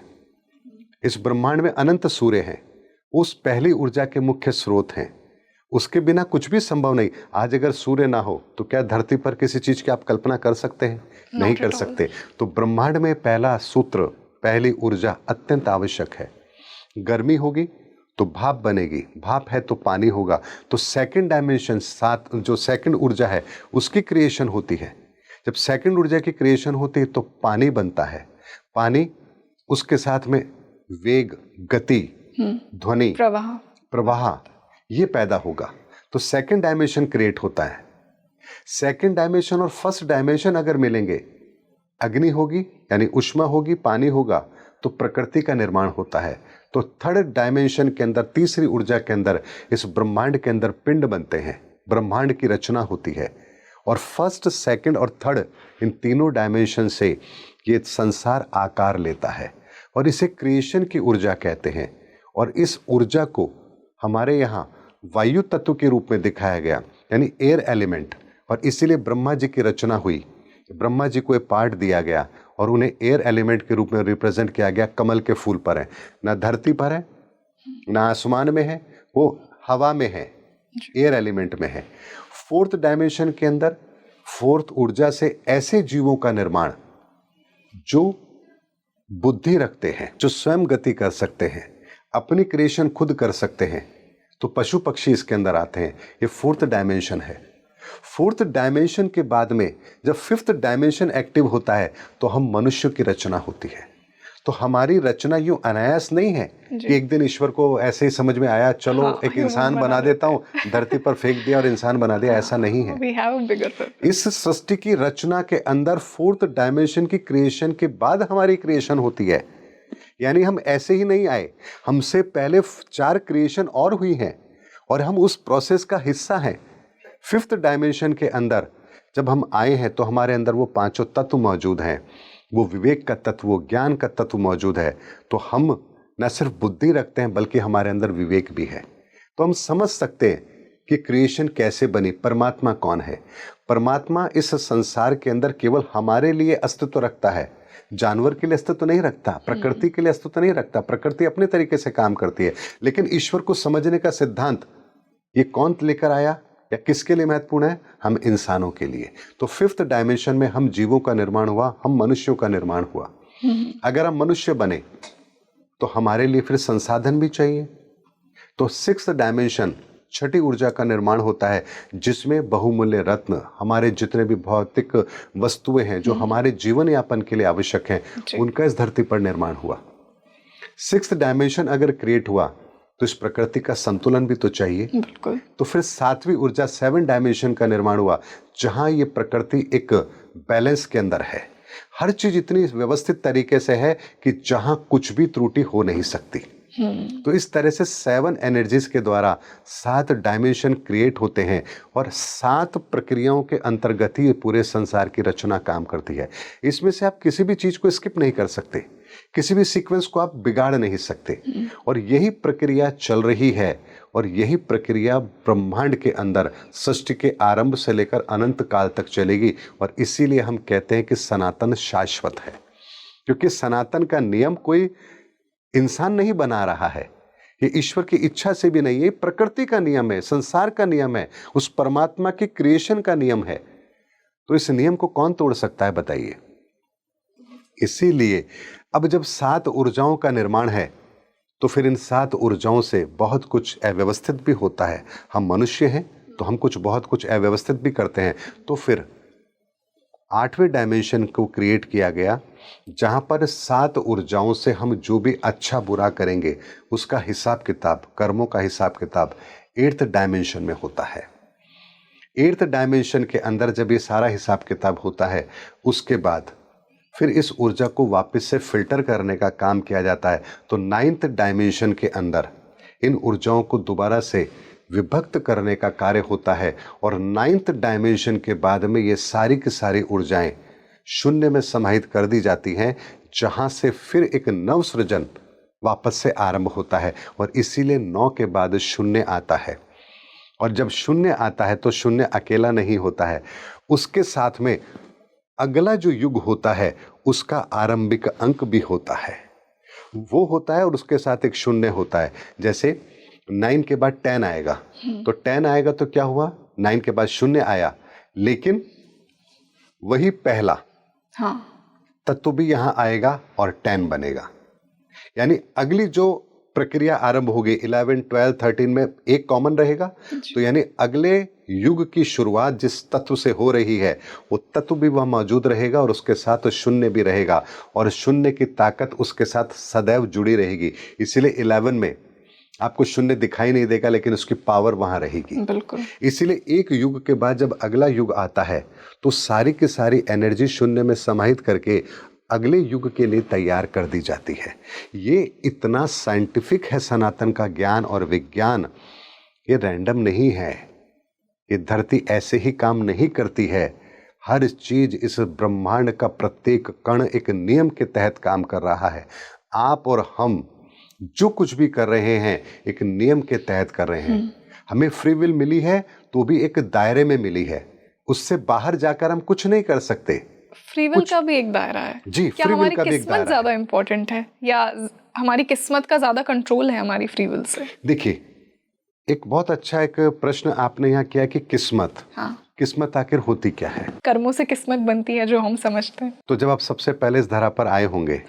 इस ब्रह्मांड में अनंत सूर्य हैं, उस पहली ऊर्जा के मुख्य स्रोत हैं। उसके बिना कुछ भी संभव नहीं। आज अगर सूर्य ना हो तो क्या धरती पर किसी चीज की आप कल्पना कर सकते हैं? नहीं कर सकते। तो ब्रह्मांड में पहला सूत्र, पहली ऊर्जा अत्यंत आवश्यक है। गर्मी होगी तो भाप बनेगी, भाप है तो पानी होगा। तो सेकंड डायमेंशन, 7 जो सेकंड ऊर्जा है उसकी क्रिएशन होती है। जब सेकंड ऊर्जा की क्रिएशन होती है तो पानी बनता है। पानी, उसके साथ में वेग, गति, ध्वनि, प्रवाह ये पैदा होगा। तो सेकंड डायमेंशन क्रिएट होता है। सेकंड डायमेंशन और फर्स्ट डायमेंशन अगर मिलेंगे, अग्नि होगी यानी ऊष्मा होगी, पानी होगा, तो प्रकृति का निर्माण होता है। तो थर्ड डायमेंशन के अंदर, तीसरी ऊर्जा के अंदर, इस ब्रह्मांड के अंदर पिंड बनते हैं, ब्रह्मांड की रचना होती है। और फर्स्ट, सेकंड और थर्ड, इन तीनों डायमेंशन से ये संसार आकार लेता है और इसे क्रिएशन की ऊर्जा कहते हैं। और इस ऊर्जा को हमारे यहाँ वायु तत्व के रूप में दिखाया गया, यानी एयर एलिमेंट। और इसीलिए ब्रह्मा जी की रचना हुई, ब्रह्मा जी को एक पार्ट दिया गया और उन्हें एयर एलिमेंट के रूप में रिप्रेजेंट किया गया। कमल के फूल पर है, ना धरती पर है, ना आसमान में है, वो हवा में है, एयर एलिमेंट में है। फोर्थ डायमेंशन के अंदर, फोर्थ ऊर्जा से ऐसे जीवों का निर्माण जो बुद्धि रखते हैं, जो स्वयं गति कर सकते हैं, अपनी क्रिएशन खुद कर सकते हैं। तो पशु पक्षी इसके अंदर आते हैं। ये फोर्थ डायमेंशन है। फोर्थ डायमेंशन के बाद में जब फिफ्थ डायमेंशन एक्टिव होता है तो हम मनुष्य की रचना होती है। तो हमारी रचना यूं अनायास नहीं है कि एक दिन ईश्वर को ऐसे ही समझ में आया, चलो एक इंसान बना देता हूं, धरती पर फेंक दिया और इंसान बना दिया। ऐसा नहीं है। इस सृष्टि की रचना के अंदर फोर्थ डायमेंशन की क्रिएशन के बाद हमारी क्रिएशन होती है। यानी हम ऐसे ही नहीं आए, हमसे पहले 4 क्रिएशन और हुई हैं और हम उस प्रोसेस का हिस्सा हैं। फिफ्थ डायमेंशन के अंदर जब हम आए हैं तो हमारे अंदर वो पांचों तत्व मौजूद हैं, वो विवेक का तत्व, वो ज्ञान का तत्व मौजूद है। तो हम न सिर्फ बुद्धि रखते हैं बल्कि हमारे अंदर विवेक भी है। तो हम समझ सकते हैं कि क्रिएशन कैसे बनी, परमात्मा कौन है। परमात्मा इस संसार के अंदर केवल हमारे लिए अस्तित्व रखता है, जानवर के लिए अस्तित्व नहीं रखता, प्रकृति के लिए अस्तित्व नहीं रखता। प्रकृति अपने तरीके से काम करती है, लेकिन ईश्वर को समझने का सिद्धांत ये कौन लेकर आया या किसके लिए महत्वपूर्ण है? हम इंसानों के लिए। तो फिफ्थ डायमेंशन में हम जीवों का निर्माण हुआ, हम मनुष्यों का निर्माण हुआ। अगर हम मनुष्य बने तो हमारे लिए फिर संसाधन भी चाहिए। तो सिक्स्थ डायमेंशन छठी ऊर्जा का निर्माण होता है, जिसमें बहुमूल्य रत्न, हमारे जितने भी भौतिक वस्तुएं हैं जो हमारे जीवन यापन के लिए आवश्यक हैं, उनका इस धरती पर निर्माण हुआ। सिक्स्थ डायमेंशन अगर क्रिएट हुआ तो इस प्रकृति का संतुलन भी तो चाहिए। बिल्कुल। तो फिर सातवीं ऊर्जा सेवन डायमेंशन का निर्माण हुआ, जहां ये प्रकृति एक बैलेंस के अंदर है। हर चीज इतनी व्यवस्थित तरीके से है कि जहां कुछ भी त्रुटि हो नहीं सकती। तो इस तरह से सेवन एनर्जीज के द्वारा सात डायमेंशन क्रिएट होते हैं और सात प्रक्रियाओं के अंतर्गत ही पूरे संसार की रचना काम करती है। इसमें से आप किसी भी चीज को स्किप नहीं कर सकते, किसी भी सीक्वेंस को आप बिगाड़ नहीं सकते। और यही प्रक्रिया चल रही है और यही प्रक्रिया ब्रह्मांड के अंदर सृष्टि के आरंभ से लेकर अनंत काल तक चलेगी। और इसीलिए हम कहते हैं कि सनातन शाश्वत है, क्योंकि सनातन का नियम कोई इंसान नहीं बना रहा है, ये ईश्वर की इच्छा से भी नहीं है, प्रकृति का नियम है, संसार का नियम है, उस परमात्मा की क्रिएशन का नियम है। तो इस नियम को कौन तोड़ सकता है बताइए। इसीलिए अब जब सात ऊर्जाओं का निर्माण है तो फिर इन सात ऊर्जाओं से बहुत कुछ अव्यवस्थित भी होता है। हम मनुष्य हैं तो हम बहुत कुछ अव्यवस्थित भी करते हैं। तो फिर आठवें डायमेंशन को क्रिएट किया गया, जहां पर सात ऊर्जाओं से हम जो भी अच्छा बुरा करेंगे उसका हिसाब किताब, कर्मों का हिसाब किताब एट्थ डायमेंशन में होता है। एट्थ डायमेंशन के अंदर जब ये सारा हिसाब किताब होता है, उसके बाद फिर इस ऊर्जा को वापस से फिल्टर करने का काम किया जाता है। तो नाइन्थ डायमेंशन के अंदर इन ऊर्जाओं को दोबारा से विभक्त करने का कार्य होता है और नाइन्थ डायमेंशन के बाद में ये सारी की सारी ऊर्जाएं शून्य में समाहित कर दी जाती हैं, जहां से फिर एक नव सृजन वापस से आरंभ होता है। और इसीलिए 9 के बाद शून्य आता है। और जब शून्य आता है तो शून्य अकेला नहीं होता है, उसके साथ में अगला जो युग होता है उसका आरंभिक अंक भी होता है, वो होता है और उसके साथ एक शून्य होता है। जैसे 9 के बाद 10 आएगा, तो 10 आएगा तो क्या हुआ, 9 के बाद शून्य आया, लेकिन वही पहला तत्व भी यहां आएगा और 10 बनेगा। यानी अगली जो प्रक्रिया आरंभ होगी 11, 12, 13 में एक कॉमन रहेगा। तो यानी अगले युग की शुरुआत जिस तत्व से हो रही है वो तत्व भी वह मौजूद रहेगा और उसके साथ शून्य भी रहेगा और शून्य की ताकत उसके साथ सदैव जुड़ी रहेगी। इसीलिए 11 में आपको शून्य दिखाई नहीं देगा, लेकिन उसकी पावर वहां रहेगी। बिल्कुल। इसीलिए एक युग के बाद जब अगला युग आता है तो सारी की सारी एनर्जी शून्य में समाहित करके अगले युग के लिए तैयार कर दी जाती है। ये इतना साइंटिफिक है सनातन का ज्ञान और विज्ञान, ये रैंडम नहीं है। ये धरती ऐसे ही काम नहीं करती है। हर चीज इस ब्रह्मांड का प्रत्येक कण एक नियम के तहत काम कर रहा है। आप और हम जो कुछ भी कर रहे हैं एक नियम के तहत कर रहे हैं। हमें फ्री विल मिली है तो भी एक दायरे में मिली है, उससे बाहर जाकर हम कुछ नहीं कर सकते। फ्री विल का भी एक दायरा है जी, क्या हमारी किस्मत ज्यादा इम्पोर्टेंट है या हमारी किस्मत का ज्यादा कंट्रोल है हमारी फ्री विल से? देखिए, एक बहुत अच्छा एक प्रश्न आपने यहाँ किया कि किस्मत, किस्मत आखिर होती क्या है? कर्मों से किस्मत बनती है जो हम समझते हैं। तो जब आप सबसे पहले इस धरा पर आए होंगे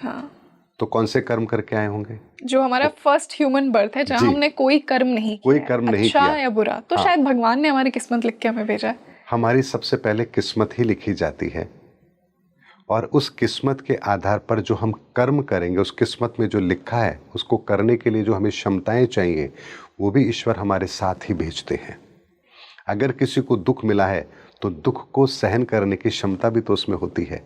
तो कौन से कर्म करके आए होंगे? जो हमारा फर्स्ट ह्यूमन बर्थ है, जहाँ हमने कोई कर्म नहीं किया, कोई कर्म नहीं अच्छा किया, या बुरा, तो शायद भगवान ने हमारी किस्मत लिख के हमें भेजा है। हमारी सबसे पहले किस्मत ही लिखी जाती है और उस किस्मत के आधार पर जो हम कर्म करेंगे, उस किस्मत में जो लिखा है उसको करने के लिए जो हमें क्षमताएं चाहिए वो भी ईश्वर हमारे साथ ही भेजते हैं। अगर किसी को दुख मिला है तो दुख को सहन करने की क्षमता भी तो उसमें होती है।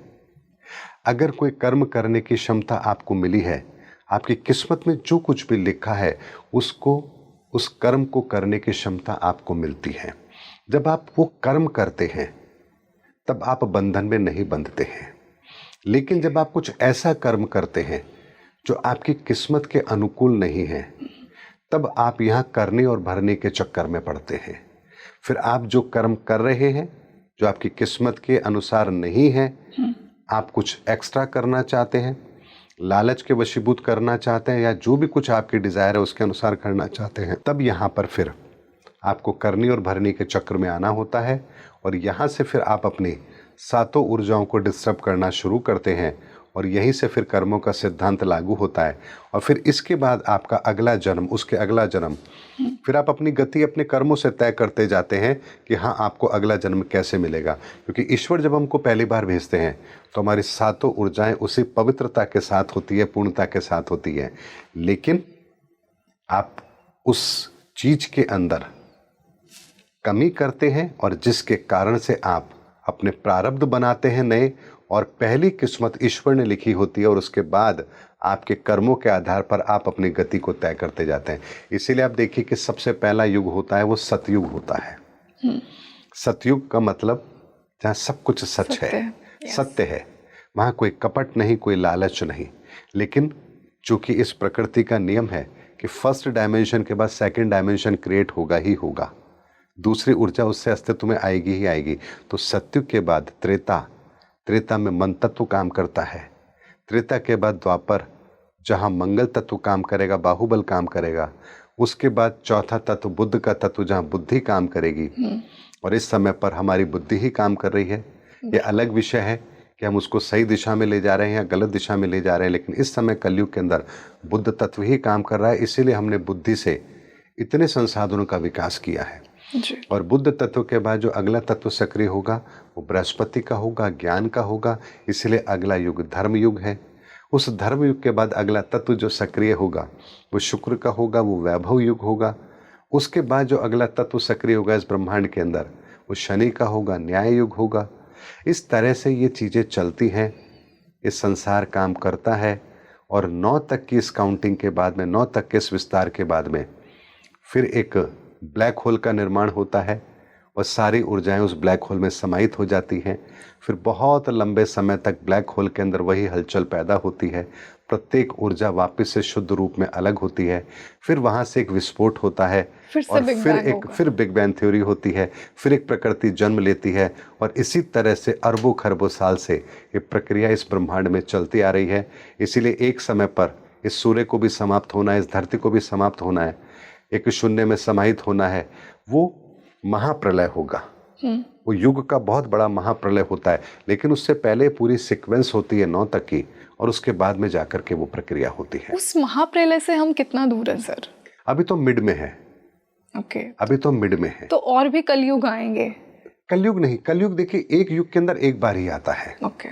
अगर कोई कर्म करने की क्षमता आपको मिली है, आपकी किस्मत में जो कुछ भी लिखा है उसको उस कर्म को करने की क्षमता आपको मिलती है। जब आप वो कर्म करते हैं तब आप बंधन में नहीं बंधते हैं। लेकिन जब आप कुछ ऐसा कर्म करते हैं जो आपकी किस्मत के अनुकूल नहीं है, तब आप यहाँ करने और भरने के चक्कर में पड़ते हैं। फिर आप जो कर्म कर रहे हैं जो आपकी किस्मत के अनुसार नहीं है, आप कुछ एक्स्ट्रा करना चाहते हैं, लालच के वशीभूत करना चाहते हैं, या जो भी कुछ आपकी डिजायर है उसके अनुसार करना चाहते हैं, तब यहाँ पर फिर आपको करनी और भरने के चक्र में आना होता है। और यहाँ से फिर आप अपनी सातों ऊर्जाओं को डिस्टर्ब करना शुरू करते हैं और यहीं से फिर कर्मों का सिद्धांत लागू होता है। और फिर इसके बाद आपका अगला जन्म, उसके अगला जन्म, फिर आप अपनी गति अपने कर्मों से तय करते जाते हैं कि हाँ आपको अगला जन्म कैसे मिलेगा। क्योंकि ईश्वर जब हमको पहली बार भेजते हैं तो हमारी सातों ऊर्जाएं उसी पवित्रता के साथ होती है, पूर्णता के साथ होती है। लेकिन आप उस चीज के अंदर कमी करते हैं और जिसके कारण से आप अपने प्रारब्ध बनाते हैं नए, और पहली किस्मत ईश्वर ने लिखी होती है और उसके बाद आपके कर्मों के आधार पर आप अपनी गति को तय करते जाते हैं। इसीलिए आप देखिए कि सबसे पहला युग होता है वो सतयुग होता है। सतयुग का मतलब जहाँ सब कुछ सच है, सत्य है, वहाँ कोई कपट नहीं, कोई लालच नहीं। लेकिन चूंकि इस प्रकृति का नियम है कि फर्स्ट डायमेंशन के बाद सेकंड डायमेंशन क्रिएट होगा ही होगा, दूसरी ऊर्जा उससे अस्तित्व में आएगी ही आएगी। तो सतयुग के बाद त्रेता, त्रेता में मन तत्व काम करता है। त्रेता के बाद द्वापर, जहाँ मंगल तत्व काम करेगा, बाहुबल काम करेगा। उसके बाद चौथा तत्व बुद्ध का तत्व, जहाँ बुद्धि काम करेगी। और इस समय पर हमारी बुद्धि ही काम कर रही है। ये अलग विषय है कि हम उसको सही दिशा में ले जा रहे हैं या गलत दिशा में ले जा रहे हैं, लेकिन इस समय कलयुग के अंदर बुद्ध तत्व ही काम कर रहा है। इसीलिए हमने बुद्धि से इतने संसाधनों का विकास किया है। और बुद्ध तत्व के बाद जो अगला तत्व सक्रिय होगा वो बृहस्पति का होगा, ज्ञान का होगा। इसलिए अगला युग धर्म युग है। उस धर्म युग के बाद अगला तत्व जो सक्रिय होगा वो शुक्र का होगा, वो वैभव युग होगा। उसके बाद जो अगला तत्व सक्रिय होगा इस ब्रह्मांड के अंदर वो शनि का होगा, न्याय युग होगा। इस तरह से ये चीज़ें चलती हैं, इस संसार काम करता है। और 9 तक की इस काउंटिंग के बाद में, 9 तक के इस विस्तार के बाद में फिर एक ब्लैक होल का निर्माण होता है और सारी ऊर्जाएं उस ब्लैक होल में समाहित हो जाती हैं। फिर बहुत लंबे समय तक ब्लैक होल के अंदर वही हलचल पैदा होती है। प्रत्येक ऊर्जा वापस से शुद्ध रूप में अलग होती है। फिर वहाँ से एक विस्फोट होता है और फिर बिग बैंग थ्योरी होती है। फिर एक प्रकृति जन्म लेती है और इसी तरह से अरबों खरबों साल से ये प्रक्रिया इस ब्रह्मांड में चलती आ रही है। इसीलिए एक समय पर इस सूर्य को भी समाप्त होना है, इस धरती को भी समाप्त होना है, एक शून्य में समाहित होना है। वो महाप्रलय होगा, वो युग का बहुत बड़ा महाप्रलय होता है। लेकिन उससे पहले पूरी सीक्वेंस होती है 9 तक की और उसके बाद में जाकर के वो प्रक्रिया होती है। उस महाप्रलय से हम कितना दूर हैं सर? अभी तो मिड में है। ओके, अभी तो मिड में है। तो और भी कलयुग आएंगे? कलयुग नहीं, कलयुग देखिए एक युग के अंदर एक बार ही आता है। ओके,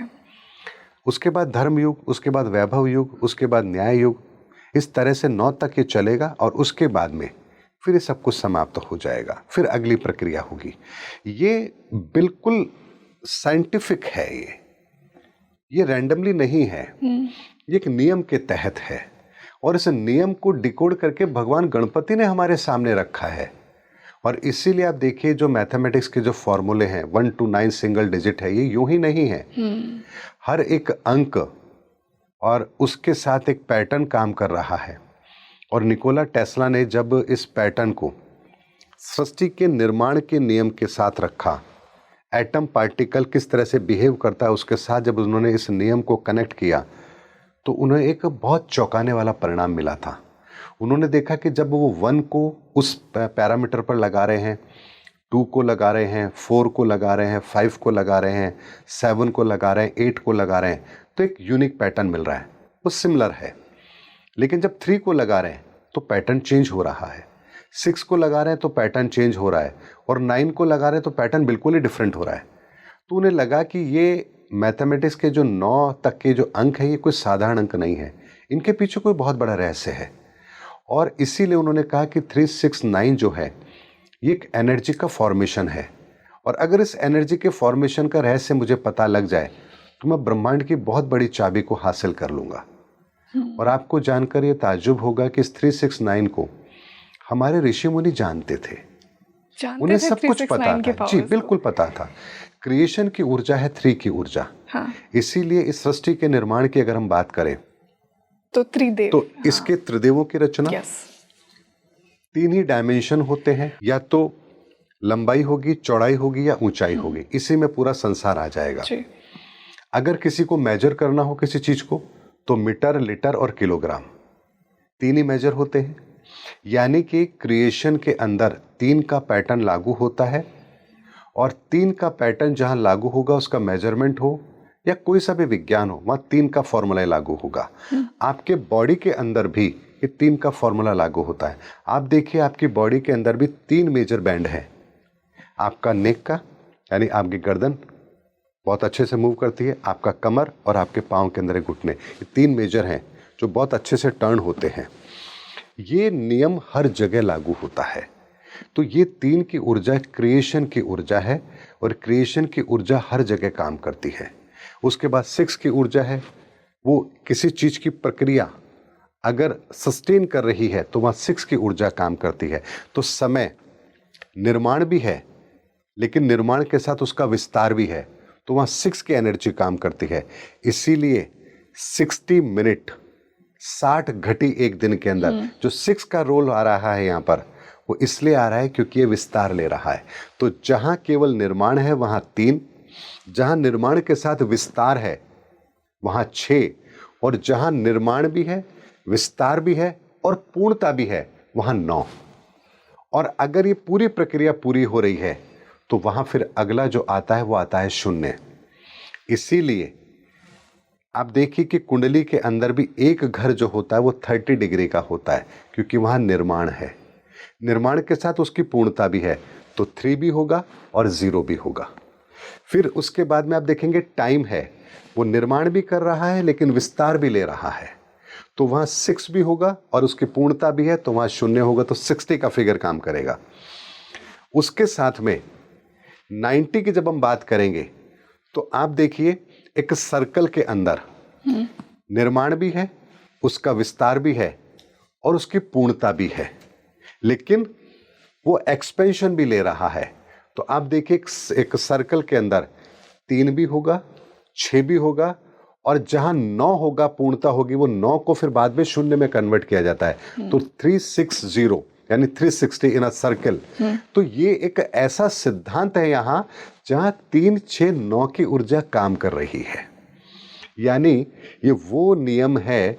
उसके बाद धर्म युग, उसके बाद वैभव युग, उसके बाद न्याय युग। इस तरह से 9 तक ये चलेगा और उसके बाद में फिर ये सब कुछ समाप्त हो जाएगा। फिर अगली प्रक्रिया होगी। ये बिल्कुल साइंटिफिक है, ये रैंडमली नहीं है, ये एक नियम के तहत है। और इस नियम को डिकोड करके भगवान गणपति ने हमारे सामने रखा है। और इसीलिए आप देखिए जो मैथमेटिक्स के जो फॉर्मूले हैं 1 to 9 सिंगल डिजिट है, ये यूं ही नहीं है। हर एक अंक और उसके साथ एक पैटर्न काम कर रहा है। और निकोला टेस्ला ने जब इस पैटर्न को सृष्टि के निर्माण के नियम के साथ रखा, एटम पार्टिकल किस तरह से बिहेव करता है उसके साथ जब उन्होंने इस नियम को कनेक्ट किया तो उन्हें एक बहुत चौंकाने वाला परिणाम मिला था। उन्होंने देखा कि जब वो 1 को उस पैरामीटर पर लगा रहे हैं, 2 को लगा रहे हैं, 4 को लगा रहे हैं, 5 को लगा रहे हैं, 7 को लगा रहे हैं, 8 को लगा रहे हैं, तो एक यूनिक पैटर्न मिल रहा है, वो सिमिलर है। लेकिन जब 3 को लगा रहे हैं तो पैटर्न चेंज हो रहा है, 6 को लगा रहे हैं तो पैटर्न चेंज हो रहा है, और 9 को लगा रहे हैं तो पैटर्न बिल्कुल ही डिफरेंट हो रहा है। तो उन्हें लगा कि ये मैथमेटिक्स के जो 9 तक के जो अंक है ये कोई साधारण अंक नहीं है, इनके पीछे कोई बहुत बड़ा रहस्य है। और इसीलिए उन्होंने कहा कि 369 जो है ये एक एनर्जी का फॉर्मेशन है। और अगर इस एनर्जी के फॉर्मेशन का रहस्य मुझे पता लग जाए तो मैं ब्रह्मांड की बहुत बड़ी चाबी को हासिल कर लूँगा। और आपको जानकर ये ताज्जुब होगा कि इस 369 को हमारे ऋषि मुनि जानते थे, जानते उन्हें थे सब कुछ 369 पता के था जी, powers बिल्कुल पता था। क्रिएशन की ऊर्जा है 3 की ऊर्जा। हाँ, इसीलिए इस सृष्टि के निर्माण की अगर हम बात करें तो त्रिदेव। तो इसके त्रिदेवों की रचना, यस, 3 ही डायमेंशन होते हैं, या तो लंबाई होगी, चौड़ाई होगी या ऊंचाई होगी, इसी में पूरा संसार आ जाएगा। जी, अगर किसी को मेजर करना हो किसी चीज को तो मीटर, लीटर और किलोग्राम 3 ही मेजर होते हैं। यानी कि क्रिएशन के अंदर 3 का पैटर्न लागू होता है, और 3 का पैटर्न जहां लागू होगा उसका मेजरमेंट हो या कोई सा भी विज्ञान हो, वहां 3 का फॉर्मूला लागू होगा। आपके बॉडी के अंदर भी ये 3 का फॉर्मूला लागू होता है। आप देखिए आपकी बॉडी के अंदर भी 3 मेजर बैंड है। आपका नेक का यानी आपकी गर्दन बहुत अच्छे से मूव करती है, आपका कमर और आपके पाँव के अंदर घुटने, ये 3 मेजर हैं जो बहुत अच्छे से टर्न होते हैं। ये नियम हर जगह लागू होता है। तो ये 3 की ऊर्जा क्रिएशन की ऊर्जा है, और क्रिएशन की ऊर्जा हर जगह काम करती है। उसके बाद 6 की ऊर्जा है, वो किसी चीज़ की प्रक्रिया अगर सस्टेन कर रही है तो वहाँ 6 की ऊर्जा काम करती है। तो समय निर्माण भी है, लेकिन निर्माण के साथ उसका विस्तार भी है, तो वहाँ 6 की एनर्जी काम करती है। इसीलिए 60 मिनट 60 घटी एक दिन के अंदर जो 6 का रोल आ रहा है यहाँ पर, वो इसलिए आ रहा है क्योंकि ये विस्तार ले रहा है। तो जहाँ केवल निर्माण है वहाँ 3, जहाँ निर्माण के साथ विस्तार है वहाँ 6, और जहाँ निर्माण भी है, विस्तार भी है और पूर्णता भी है वहाँ 9। और अगर ये पूरी प्रक्रिया पूरी हो रही है तो वहाँ फिर अगला जो आता है वो आता है 0। इसीलिए आप देखिए कि कुंडली के अंदर भी एक घर जो होता है वो 30 डिग्री का होता है, क्योंकि वहाँ निर्माण है। निर्माण के साथ उसकी पूर्णता भी है, तो 3 भी होगा और 0 भी होगा। फिर उसके बाद में आप देखेंगे टाइम है, वो निर्माण भी कर रहा है लेकिन विस्तार भी ले रहा है, तो वहाँ 6 भी होगा और उसकी पूर्णता भी है, तो वहाँ 0 होगा, तो 60 का फिगर काम करेगा। उसके साथ में 90 की जब हम बात करेंगे तो आप देखिए एक सर्कल के अंदर निर्माण भी है, उसका विस्तार भी है और उसकी पूर्णता भी है, लेकिन वो एक्सपेंशन भी ले रहा है। तो आप देखिए एक सर्कल के अंदर 3 भी होगा, 6 भी होगा, और जहां 9 होगा पूर्णता होगी, वो 9 को फिर बाद में 0 में कन्वर्ट किया जाता है। तो 360 यानी 360 इन अ सर्कल। तो ये एक ऐसा सिद्धांत है यहाँ जहां 3, 6, 9 की ऊर्जा काम कर रही है। यानी ये वो नियम है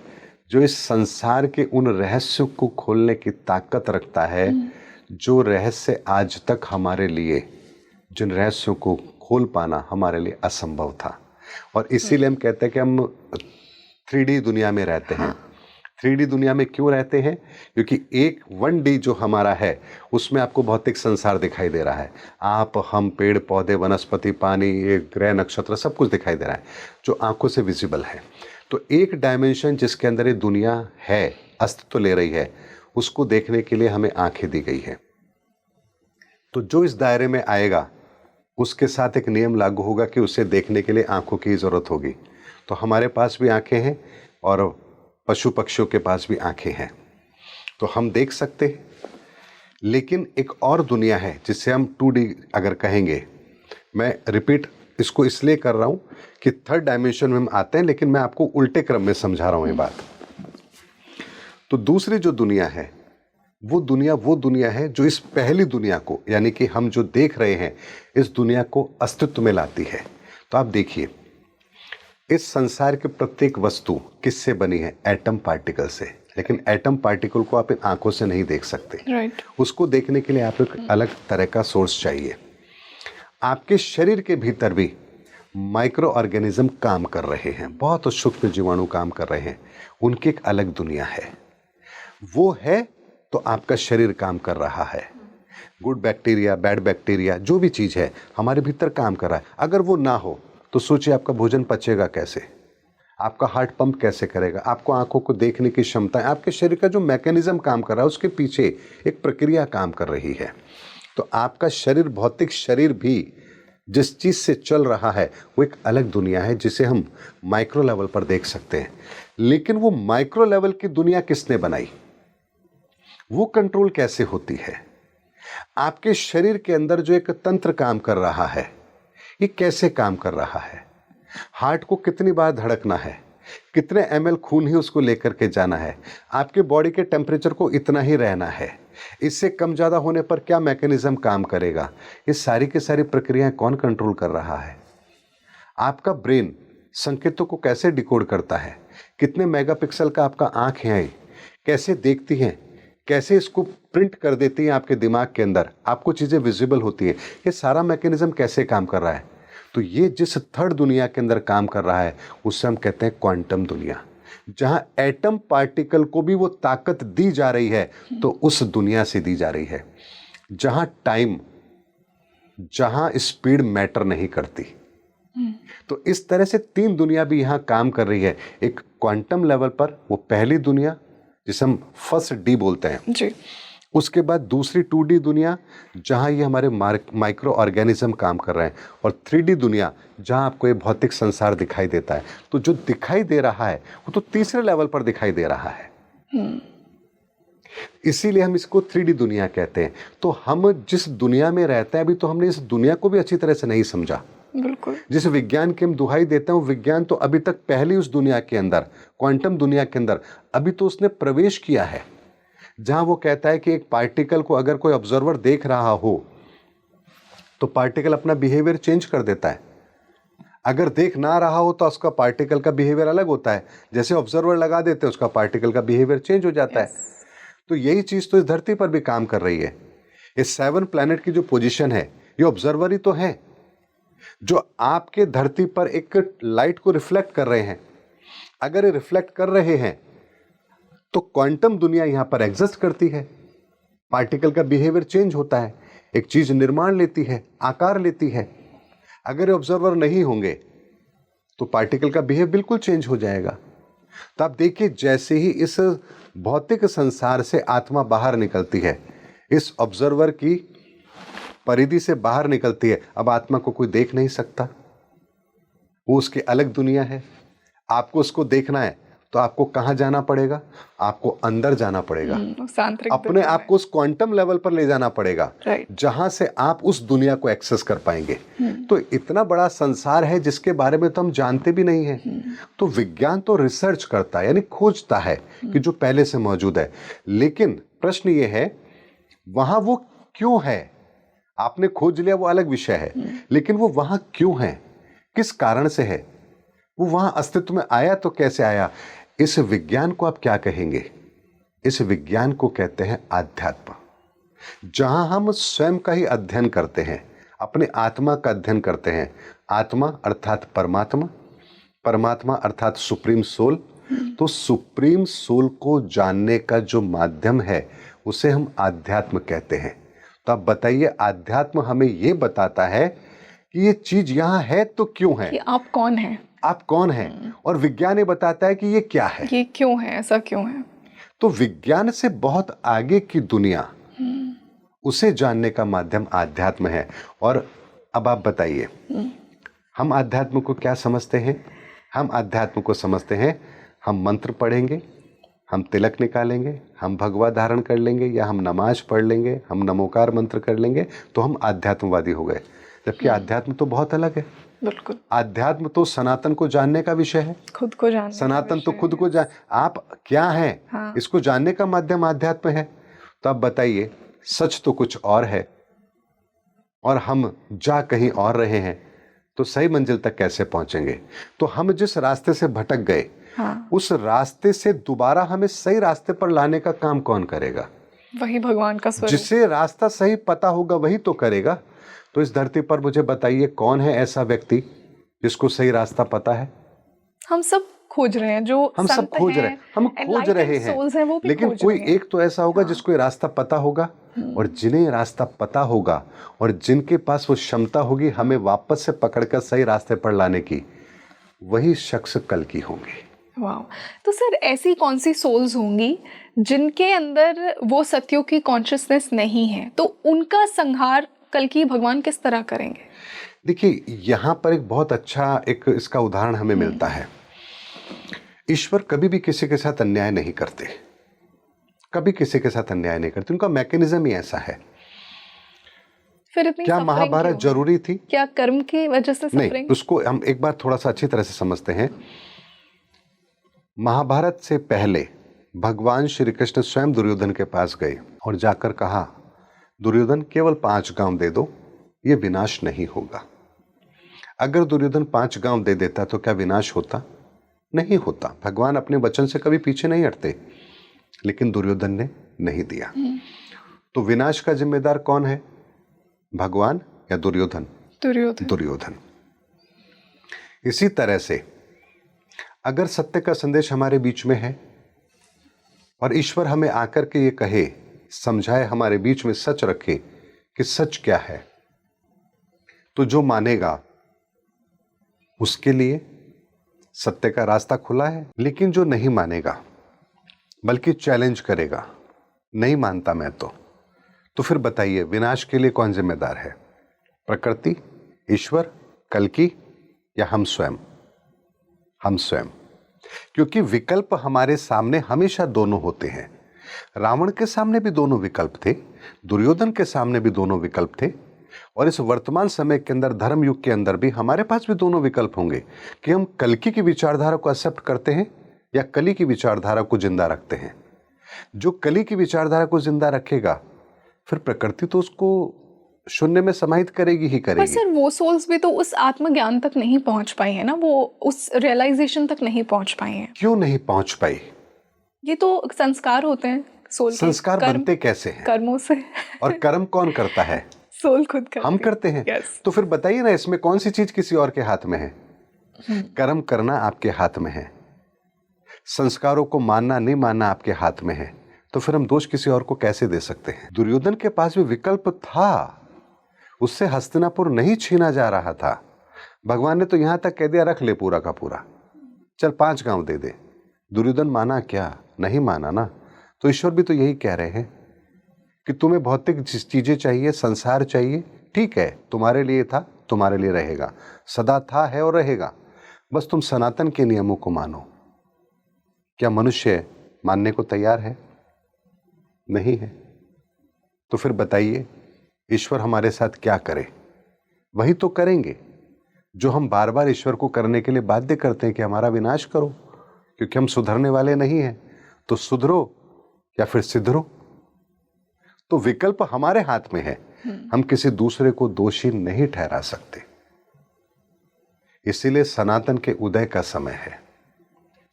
जो इस संसार के उन रहस्यों को खोलने की ताकत रखता है, जो रहस्य आज तक हमारे लिए, जिन रहस्यों को खोल पाना हमारे लिए असंभव था। और इसीलिए हम कहते हैं कि हम 3D दुनिया में रहते हैं। 3D दुनिया में क्यों रहते हैं? क्योंकि एक 1D जो हमारा है उसमें आपको भौतिक संसार दिखाई दे रहा है। आप, हम, पेड़ पौधे, वनस्पति, पानी, ये ग्रह, नक्षत्र, सब कुछ दिखाई दे रहा है जो आंखों से विजिबल है। तो एक डायमेंशन जिसके अंदर ये दुनिया है, अस्तित्व ले रही है, उसको देखने के लिए हमें आंखें दी गई है। तो जो इस दायरे में आएगा उसके साथ एक नियम लागू होगा कि उसे देखने के लिए आंखों की ज़रूरत होगी। तो हमारे पास भी आंखें हैं और पशु पक्षियों के पास भी आंखें हैं, तो हम देख सकते हैं। लेकिन एक और दुनिया है जिसे हम 2D अगर कहेंगे, मैं रिपीट इसको इसलिए कर रहा हूँ कि 3rd डायमेंशन में हम आते हैं, लेकिन मैं आपको उल्टे क्रम में समझा रहा हूँ ये बात। तो दूसरी जो दुनिया है वो दुनिया है जो इस पहली दुनिया को, यानी कि हम जो देख रहे हैं, इस दुनिया को अस्तित्व में लाती है। तो आप देखिए इस संसार की प्रत्येक वस्तु किससे बनी है? एटम पार्टिकल से। लेकिन एटम पार्टिकल को आप इन आंखों से नहीं देख सकते। राइट। उसको देखने के लिए आपको एक अलग तरह का सोर्स चाहिए। आपके शरीर के भीतर भी माइक्रो ऑर्गेनिज्म काम कर रहे हैं, बहुत सूक्ष्म जीवाणु काम कर रहे हैं, उनकी एक अलग दुनिया है। वो है तो आपका शरीर काम कर रहा है। गुड बैक्टीरिया, बैड बैक्टीरिया, जो भी चीज़ है हमारे भीतर काम कर रहा है। अगर वो ना हो तो सोचिए आपका भोजन पचेगा कैसे, आपका हार्ट पंप कैसे करेगा, आपको आंखों को देखने की क्षमता, आपके शरीर का जो मैकेनिज्म काम कर रहा है उसके पीछे एक प्रक्रिया काम कर रही है। तो आपका शरीर, भौतिक शरीर भी जिस चीज़ से चल रहा है वो एक अलग दुनिया है जिसे हम माइक्रो लेवल पर देख सकते हैं। लेकिन वो माइक्रो लेवल की दुनिया किसने बनाई? वो कंट्रोल कैसे होती है? आपके शरीर के अंदर जो एक तंत्र काम कर रहा है, ये कैसे काम कर रहा है? हार्ट को कितनी बार धड़कना है, कितने ml खून ही उसको लेकर के जाना है, आपके बॉडी के टेम्परेचर को इतना ही रहना है, इससे कम ज़्यादा होने पर क्या मैकेनिज्म काम करेगा, ये सारी की सारी प्रक्रियाएं कौन कंट्रोल कर रहा है? आपका ब्रेन संकेतों को कैसे डिकोड करता है, कितने मेगापिक्सल का आपका आँख है, कैसे देखती हैं, कैसे इसको प्रिंट कर देती हैं आपके दिमाग के अंदर, आपको चीज़ें विजिबल होती हैं, ये सारा मैकेनिज्म कैसे काम कर रहा है? तो ये जिस थर्ड दुनिया के अंदर काम कर रहा है उससे हम कहते हैं क्वांटम दुनिया। जहां एटम पार्टिकल को भी वो ताकत दी जा रही है तो उस दुनिया से दी जा रही है, जहां टाइम, जहां स्पीड मैटर नहीं करती। तो इस तरह से तीन दुनिया भी यहां काम कर रही है। एक क्वांटम लेवल पर वो पहली दुनिया जिसे हम फर्स्ट डी बोलते हैं जी। उसके बाद दूसरी 2D दुनिया जहां ये हमारे माइक्रो ऑर्गेनिज्म काम कर रहे हैं, और 3D दुनिया जहां आपको ये भौतिक संसार दिखाई देता है। तो जो दिखाई दे रहा है वो तो तीसरे लेवल पर दिखाई दे रहा है, इसीलिए हम इसको 3D दुनिया कहते हैं। तो हम जिस दुनिया में रहते हैं अभी तो हमने इस दुनिया को भी अच्छी तरह से नहीं समझा। बिल्कुल। जिस विज्ञान की हम दुहाई देते हैं वो विज्ञान तो अभी तक पहले उस दुनिया के अंदर, क्वांटम दुनिया के अंदर अभी तो उसने प्रवेश किया है, जहां वो कहता है कि एक पार्टिकल को अगर कोई ऑब्जर्वर देख रहा हो तो पार्टिकल अपना बिहेवियर चेंज कर देता है, अगर देख ना रहा हो तो उसका पार्टिकल का बिहेवियर अलग होता है। जैसे ऑब्जर्वर लगा देते हैं उसका पार्टिकल का बिहेवियर चेंज हो जाता है। तो यही चीज तो इस धरती पर भी काम कर रही है। इस 7 प्लैनेट की जो पोजीशन है ये ऑब्जर्वर ही तो है, जो आपके धरती पर एक लाइट को रिफ्लेक्ट कर रहे हैं। अगर ये रिफ्लेक्ट कर रहे हैं तो क्वांटम दुनिया यहां पर एग्जिस्ट करती है, पार्टिकल का बिहेवियर चेंज होता है, एक चीज निर्माण लेती है, आकार लेती है। अगर ऑब्जर्वर नहीं होंगे तो पार्टिकल का बिहेवियर बिल्कुल चेंज हो जाएगा। तो आप देखिए जैसे ही इस भौतिक संसार से आत्मा बाहर निकलती है, इस ऑब्जर्वर की परिधि से बाहर निकलती है, अब आत्मा को कोई देख नहीं सकता, वो उसकी अलग दुनिया है। आपको उसको देखना है तो आपको कहां जाना पड़ेगा? आपको अंदर जाना पड़ेगा, अपने आप को उस क्वांटम लेवल पर ले जाना पड़ेगा, जहां से आप उस दुनिया को एक्सेस कर पाएंगे। तो इतना बड़ा संसार है जिसके बारे में तो हम जानते भी नहीं हैं। तो विज्ञान तो रिसर्च करता है, यानी खोजता है कि जो पहले से मौजूद है। लेकिन प्रश्न ये है वहां वो क्यों है? आपने खोज लिया वो अलग विषय है, लेकिन वो वहां क्यों है, किस कारण से है, वो वहां अस्तित्व में आया तो कैसे आया? इस विज्ञान को आप क्या कहेंगे? इस विज्ञान को कहते हैं आध्यात्म, जहां हम स्वयं का ही अध्ययन करते हैं, अपने आत्मा का अध्ययन करते हैं। आत्मा अर्थात परमात्मा, परमात्मा अर्थात सुप्रीम सोल। तो सुप्रीम सोल को जानने का जो माध्यम है उसे हम आध्यात्म कहते हैं। तो आप बताइए, आध्यात्म हमें यह बताता है कि ये चीज यहां है तो क्यों है, कि आप कौन हैं, आप कौन हैं, और विज्ञान ये बताता है कि ये क्या है, ये क्यों है, ऐसा क्यों है। तो विज्ञान से बहुत आगे की दुनिया, उसे जानने का माध्यम आध्यात्म है। और अब आप बताइए, हम आध्यात्म को क्या समझते हैं? हम आध्यात्म को समझते हैं, हम मंत्र पढ़ेंगे, हम तिलक निकालेंगे, हम भगवा धारण कर लेंगे, या हम नमाज पढ़ लेंगे, हम नमोकार मंत्र कर लेंगे तो हम आध्यात्मवादी हो गए। जबकि आध्यात्म तो बहुत अलग है। बिल्कुल। आध्यात्म तो सनातन को जानने का विषय है, खुद को जानने। सनातन तो खुद को जान, आप क्या हैं, हाँ। इसको जानने का माध्यम आध्यात्म है। तो आप बताइए, सच तो कुछ और है और हम जा कहीं और रहे हैं, तो सही मंजिल तक कैसे पहुंचेंगे? तो हम जिस रास्ते से भटक गए, हाँ। उस रास्ते से दोबारा हमें सही रास्ते पर लाने का काम कौन करेगा? वही भगवान का स्वरूप। जिसे रास्ता सही पता होगा वही तो करेगा। तो इस धरती पर मुझे बताइए, कौन है ऐसा व्यक्ति जिसको सही रास्ता पता है? हम सब खोज रहे हैं, जो हम सब खोज रहे हैं, हम खोज रहे हैं, लेकिन कोई एक तो ऐसा होगा जिसको ये रास्ता पता होगा, और जिन्हें रास्ता पता होगा और जिनके पास वो क्षमता होगी हमें वापस से पकड़कर सही रास्ते पर लाने की, वही शख्स कल की होंगे। वाह। तो सर, ऐसी कौन सी सोल्स होंगी जिनके अंदर वो सत्यों की कॉन्शियसनेस नहीं है, तो उनका संहार कल की भगवान किस तरह करेंगे? देखिए, यहाँ पर एक बहुत अच्छा एक इसका उदाहरण हमें मिलता है। ईश्वर कभी भी किसी के साथ अन्याय नहीं करते, कभी किसी के साथ अन्याय नहीं करती, उनका मैकेनिज्म ही ऐसा है। फिर इतनी क्या suffering महाभारत क्यों? जरूरी थी? क्या कर्म की वजह से नहीं, सफरिंग? उसको हम एक बार थोड़ा सा अच्छी तरह से समझते हैं। महाभारत से पहले भगवान श्री कृष्ण स्वयं दुर्योधन के पास गए और जाकर कहा, दुर्योधन केवल 5 गांव दे दो, ये विनाश नहीं होगा। अगर दुर्योधन 5 गांव दे देता तो क्या विनाश होता? नहीं होता। भगवान अपने वचन से कभी पीछे नहीं हटते, लेकिन दुर्योधन ने नहीं दिया। तो विनाश का जिम्मेदार कौन है, भगवान या दुर्योधन? दुर्योधन। दुर्योधन। इसी तरह से अगर सत्य का संदेश हमारे बीच में है और ईश्वर हमें आकर के ये कहे, समझाए, हमारे बीच में सच रखे कि सच क्या है, तो जो मानेगा उसके लिए सत्य का रास्ता खुला है। लेकिन जो नहीं मानेगा बल्कि चैलेंज करेगा, नहीं मानता मैं तो फिर बताइए विनाश के लिए कौन जिम्मेदार है? प्रकृति, ईश्वर, कल्कि या हम स्वयं? हम स्वयं। क्योंकि विकल्प हमारे सामने हमेशा दोनों होते हैं। रावण के सामने भी दोनों विकल्प थे, दुर्योधन के सामने भी दोनों विकल्प थे, और इस वर्तमान समय के अंदर, धर्म युग के अंदर भी हमारे पास भी दोनों विकल्प होंगे कि हम कल्कि की विचारधारा को एक्सेप्ट करते हैं या कली की विचारधारा को जिंदा रखते हैं। जो कली की विचारधारा को जिंदा रखेगा, फिर प्रकृति तो उसको शून्य में समाहित करेगी ही पर करेगी। सर वो सोल्स भी तो उस आत्मज्ञान तक नहीं पहुंच पाई है ना, वो उस रियलाइजेशन तक नहीं पहुंच पाई हैं। क्यों नहीं पहुंच पाई? ये तो संस्कार होते हैं सोल के। संस्कार बनते कैसे हैं? कर्मों से। और कर्म कौन करता है? सोल खुद करती हम करते हैं। Yes. तो फिर बताइए ना, इसमें कौन सी चीज किसी और के हाथ में है? कर्म करना आपके हाथ में है, संस्कारों को मानना नहीं मानना आपके हाथ में है। तो फिर हम दोष किसी और को कैसे दे सकते हैं? दुर्योधन के पास भी विकल्प था, उससे हस्तिनापुर नहीं छीना जा रहा था। भगवान ने तो यहां तक कह दिया, रख ले पूरा का पूरा, चल 5 गांव दे दे। दुर्योधन माना क्या? नहीं माना ना। तो ईश्वर भी तो यही कह रहे हैं कि तुम्हें भौतिक चीजें चाहिए, संसार चाहिए, ठीक है, तुम्हारे लिए था, तुम्हारे लिए रहेगा, सदा था, है और रहेगा। बस तुम सनातन के नियमों को मानो। क्या मनुष्य मानने को तैयार है? नहीं है। तो फिर बताइए ईश्वर हमारे साथ क्या करे? वही तो करेंगे जो हम बार बार ईश्वर को करने के लिए बाध्य करते हैं कि हमारा विनाश करो, क्योंकि हम सुधरने वाले नहीं हैं। तो सुधरो या फिर सिधरो। तो विकल्प हमारे हाथ में है, हम किसी दूसरे को दोषी नहीं ठहरा सकते। इसीलिए सनातन के उदय का समय है,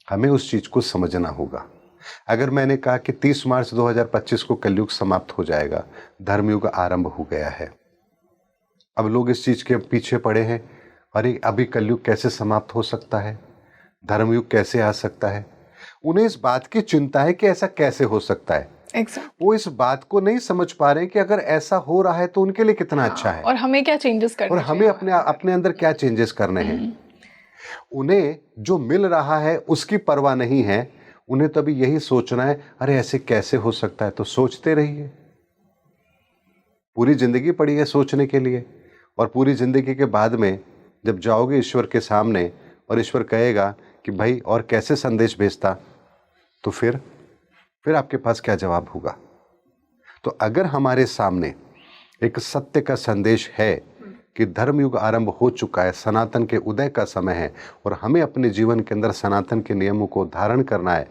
हमें उस चीज को समझना होगा। अगर मैंने कहा कि 30 मार्च 2025 को कलयुग समाप्त हो जाएगा, धर्मयुग आरंभ हो गया है, अब लोग इस चीज के पीछे पड़े हैं, अरे अभी कलयुग कैसे समाप्त हो सकता है, धर्मयुग कैसे आ सकता है। उन्हें इस बात की चिंता है कि ऐसा कैसे हो सकता है। वो इस बात को नहीं समझ पा रहे हैं कि अगर ऐसा हो रहा है तो उनके लिए कितना अच्छा है, और हमें क्या चेंजेस करने और हमें अपने अंदर क्या चेंजेस करने हैं। उन्हें जो मिल रहा है उसकी परवाह नहीं है, उन्हें तभी यही सोचना है, अरे ऐसे कैसे हो सकता है। तो सोचते रहिए, पूरी जिंदगी पड़ी है सोचने के लिए, और पूरी जिंदगी के बाद में जब जाओगे ईश्वर के सामने और ईश्वर कहेगा कि भाई और कैसे संदेश भेजता, तो फिर आपके पास क्या जवाब होगा। तो अगर हमारे सामने एक सत्य का संदेश है कि धर्मयुग आरंभ हो चुका है, सनातन के उदय का समय है, और हमें अपने जीवन के अंदर सनातन के नियमों को धारण करना है,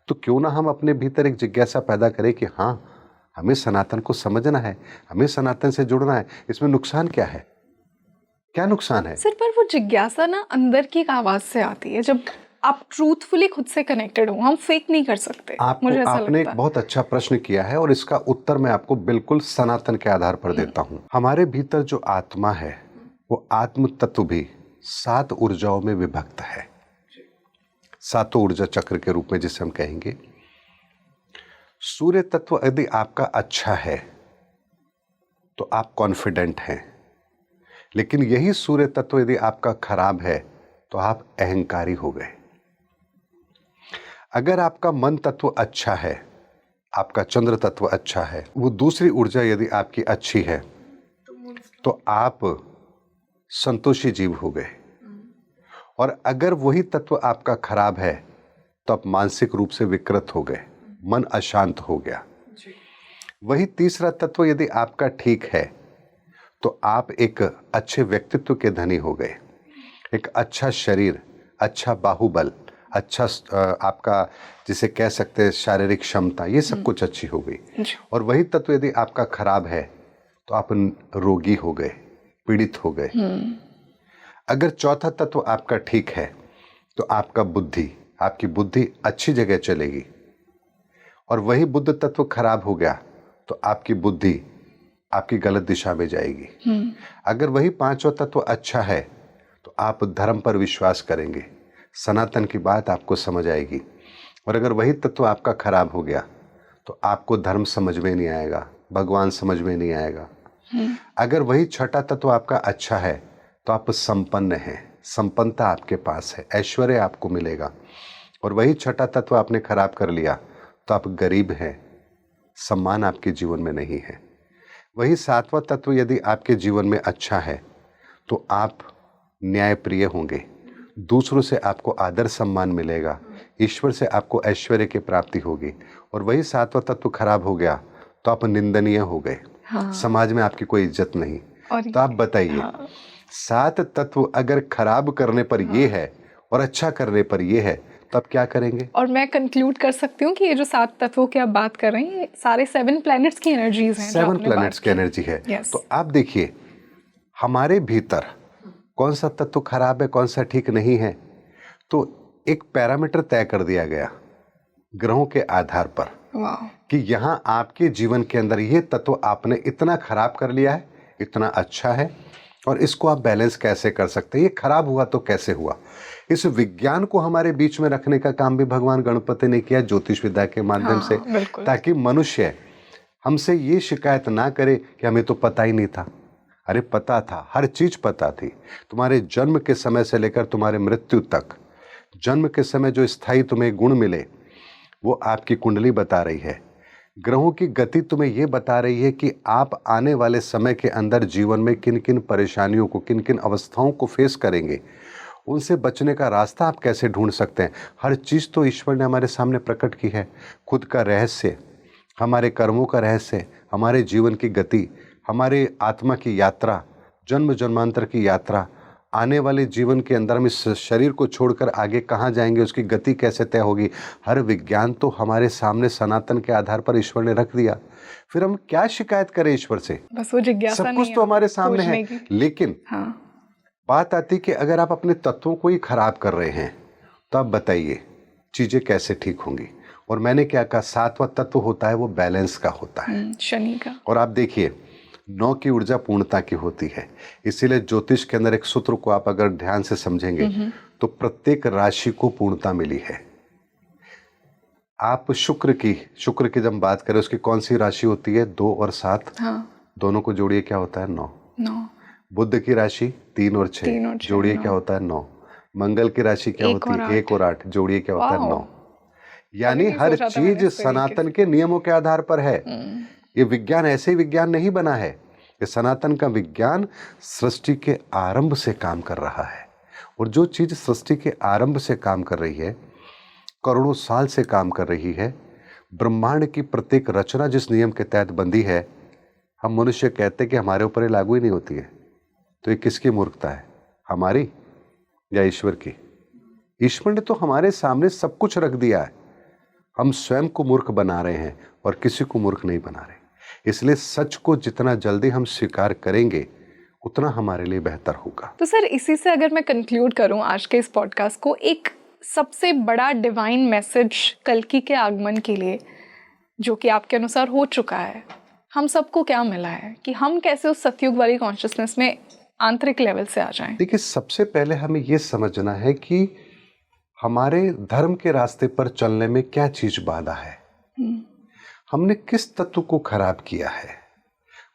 तो क्यों ना हम अपने भीतर एक जिज्ञासा पैदा करें कि हाँ, हमें सनातन को समझना है, हमें सनातन से जुड़ना है। इसमें नुकसान क्या है? क्या नुकसान है? सर पर वो जिज्ञासा ना अंदर की एक आवाज से आती है, जब आप ट्रूथफुली खुद से कनेक्टेड हो। हम फेक नहीं कर सकते। मुझे ऐसा आपने लगता एक बहुत अच्छा प्रश्न किया है, और इसका उत्तर मैं आपको बिल्कुल सनातन के आधार पर देता हूं। हमारे भीतर जो आत्मा है, वो आत्म तत्व भी 7 ऊर्जाओं में विभक्त है, 7 ऊर्जा चक्र के रूप में जिसे हम कहेंगे। सूर्य तत्व यदि आपका अच्छा है तो आप कॉन्फिडेंट हैं, लेकिन यही सूर्य तत्व यदि आपका खराब है तो आप अहंकारी हो गए। अगर आपका मन तत्व अच्छा है, आपका चंद्र तत्व अच्छा है, वो दूसरी ऊर्जा यदि आपकी अच्छी है, तो आप संतोषी जीव हो गए। और अगर वही तत्व आपका खराब है तो आप मानसिक रूप से विकृत हो गए, मन अशांत हो गया। वही तीसरा तत्व यदि आपका ठीक है तो आप एक अच्छे व्यक्तित्व के धनी हो गए, एक अच्छा शरीर, अच्छा बाहुबल, अच्छा आपका जिसे कह सकते हैं शारीरिक क्षमता, ये सब कुछ अच्छी हो गई। और वही तत्व यदि आपका खराब है तो आप रोगी हो गए, पीड़ित हो गए। अगर चौथा तत्व आपका ठीक है तो आपकी बुद्धि अच्छी जगह चलेगी। और वही बुद्ध तत्व खराब हो गया तो आपकी बुद्धि आपकी गलत दिशा में जाएगी। अगर वही पांचवा तत्व अच्छा है तो आप धर्म पर विश्वास करेंगे, सनातन की बात आपको समझ आएगी। और अगर वही तत्व आपका खराब हो गया तो आपको धर्म समझ में नहीं आएगा, भगवान समझ में नहीं आएगा। अगर वही छठा तत्व आपका अच्छा है तो आप संपन्न हैं, संपन्नता आपके पास है, ऐश्वर्य आपको मिलेगा। और वही छठा तत्व आपने खराब कर लिया तो आप गरीब हैं, सम्मान आपके जीवन में नहीं है। वही सातवां तत्व यदि आपके जीवन में अच्छा है तो आप न्यायप्रिय होंगे, दूसरों से आपको आदर सम्मान मिलेगा, ईश्वर से आपको ऐश्वर्य की प्राप्ति होगी। और वही सातवां तत्व खराब हो गया तो आप निंदनीय हो गए। समाज में आपकी कोई इज्जत नहीं। तो आप बताइए, 7 तत्व अगर खराब करने पर ये है और अच्छा करने पर ये है तो आप क्या करेंगे? और मैं कंक्लूड कर सकती हूँ कि ये जो 7 तत्वों की आप बात कर रहे हैं, सारे 7 प्लैनेट्स की एनर्जीज हैं। 7 प्लैनेट्स की एनर्जी है। तो आप देखिए हमारे भीतर कौन सा तत्व खराब है, कौन सा ठीक नहीं है, तो एक पैरामीटर तय कर दिया गया ग्रहों के आधार पर कि यहाँ आपके जीवन के अंदर ये तत्व आपने इतना खराब कर लिया है, इतना अच्छा है, और इसको आप बैलेंस कैसे कर सकते हैं। ये खराब हुआ तो कैसे हुआ। इस विज्ञान को हमारे बीच में रखने का काम भी भगवान गणपति ने किया ज्योतिष विद्या के माध्यम से, ताकि मनुष्य हमसे ये शिकायत ना करे कि हमें तो पता ही नहीं था। अरे पता था, हर चीज पता थी। तुम्हारे जन्म के समय से लेकर तुम्हारे मृत्यु तक, जन्म के समय जो स्थायी तुम्हें गुण मिले वो आपकी कुंडली बता रही है। ग्रहों की गति तुम्हें ये बता रही है कि आप आने वाले समय के अंदर जीवन में किन किन परेशानियों को, किन किन अवस्थाओं को फेस करेंगे, उनसे बचने का रास्ता आप कैसे ढूंढ सकते हैं। हर चीज़ तो ईश्वर ने हमारे सामने प्रकट की है। खुद का रहस्य, हमारे कर्मों का रहस्य, हमारे जीवन की गति, हमारे आत्मा की यात्रा, जन्म जन्मांतर की यात्रा, आने वाले जीवन के अंदर हम इस शरीर को छोड़कर आगे कहाँ जाएंगे, उसकी गति कैसे तय होगी, हर विज्ञान तो हमारे सामने सनातन के आधार पर ईश्वर ने रख दिया। फिर हम क्या शिकायत करें ईश्वर से? बस वो जिज्ञासा, सब कुछ तो हमारे सामने है। लेकिन बात आती कि अगर आप अपने तत्वों को ही खराब कर रहे हैं तो आप बताइए चीजें कैसे ठीक होंगी। और मैंने क्या कहा, 7वां तत्व होता है वो बैलेंस का होता है, शनि का। और आप देखिए 9 की ऊर्जा पूर्णता की होती है। इसीलिए ज्योतिष के अंदर एक सूत्र को आप अगर ध्यान से समझेंगे तो प्रत्येक राशि को पूर्णता मिली है। आप शुक्र की जब बात करें, उसकी कौन सी राशि होती है? 2 और 7, दोनों को जोड़िए क्या होता है? 9। बुध की राशि 3 और 6, जोड़िए क्या होता है? 9। मंगल की राशि क्या होती है? 1 और 8, जोड़िए क्या होता है? 9। यानी हर चीज सनातन के नियमों के आधार पर है। ये विज्ञान ऐसे ही विज्ञान नहीं बना है। ये सनातन का विज्ञान सृष्टि के आरंभ से काम कर रहा है। और जो चीज सृष्टि के आरंभ से काम कर रही है, करोड़ों साल से काम कर रही है, ब्रह्मांड की प्रत्येक रचना जिस नियम के तहत बंधी है, हम मनुष्य कहते हैं कि हमारे ऊपर ये लागू ही नहीं होती है। तो ये किसकी मूर्खता है, हमारी या ईश्वर की? ईश्वर ने तो हमारे सामने सब कुछ रख दिया है। हम स्वयं को मूर्ख बना रहे हैं और किसी को मूर्ख नहीं बना रहे। इसलिए सच को जितना जल्दी हम स्वीकार करेंगे उतना हमारे लिए बेहतर होगा। तो सर, इसी से अगर मैं कंक्लूड करूं आज के इस पॉडकास्ट को, एक सबसे बड़ा डिवाइन मैसेज कल्कि के आगमन के लिए, जो कि आपके अनुसार हो चुका है, हम सबको क्या मिला है कि हम कैसे उस सतयुग वाली कॉन्शियसनेस में आंतरिक लेवल से आ जाएं? देखिए, सबसे पहले हमें ये समझना है कि हमारे धर्म के रास्ते पर चलने में क्या चीज बाधा है। हमने किस तत्व को खराब किया है,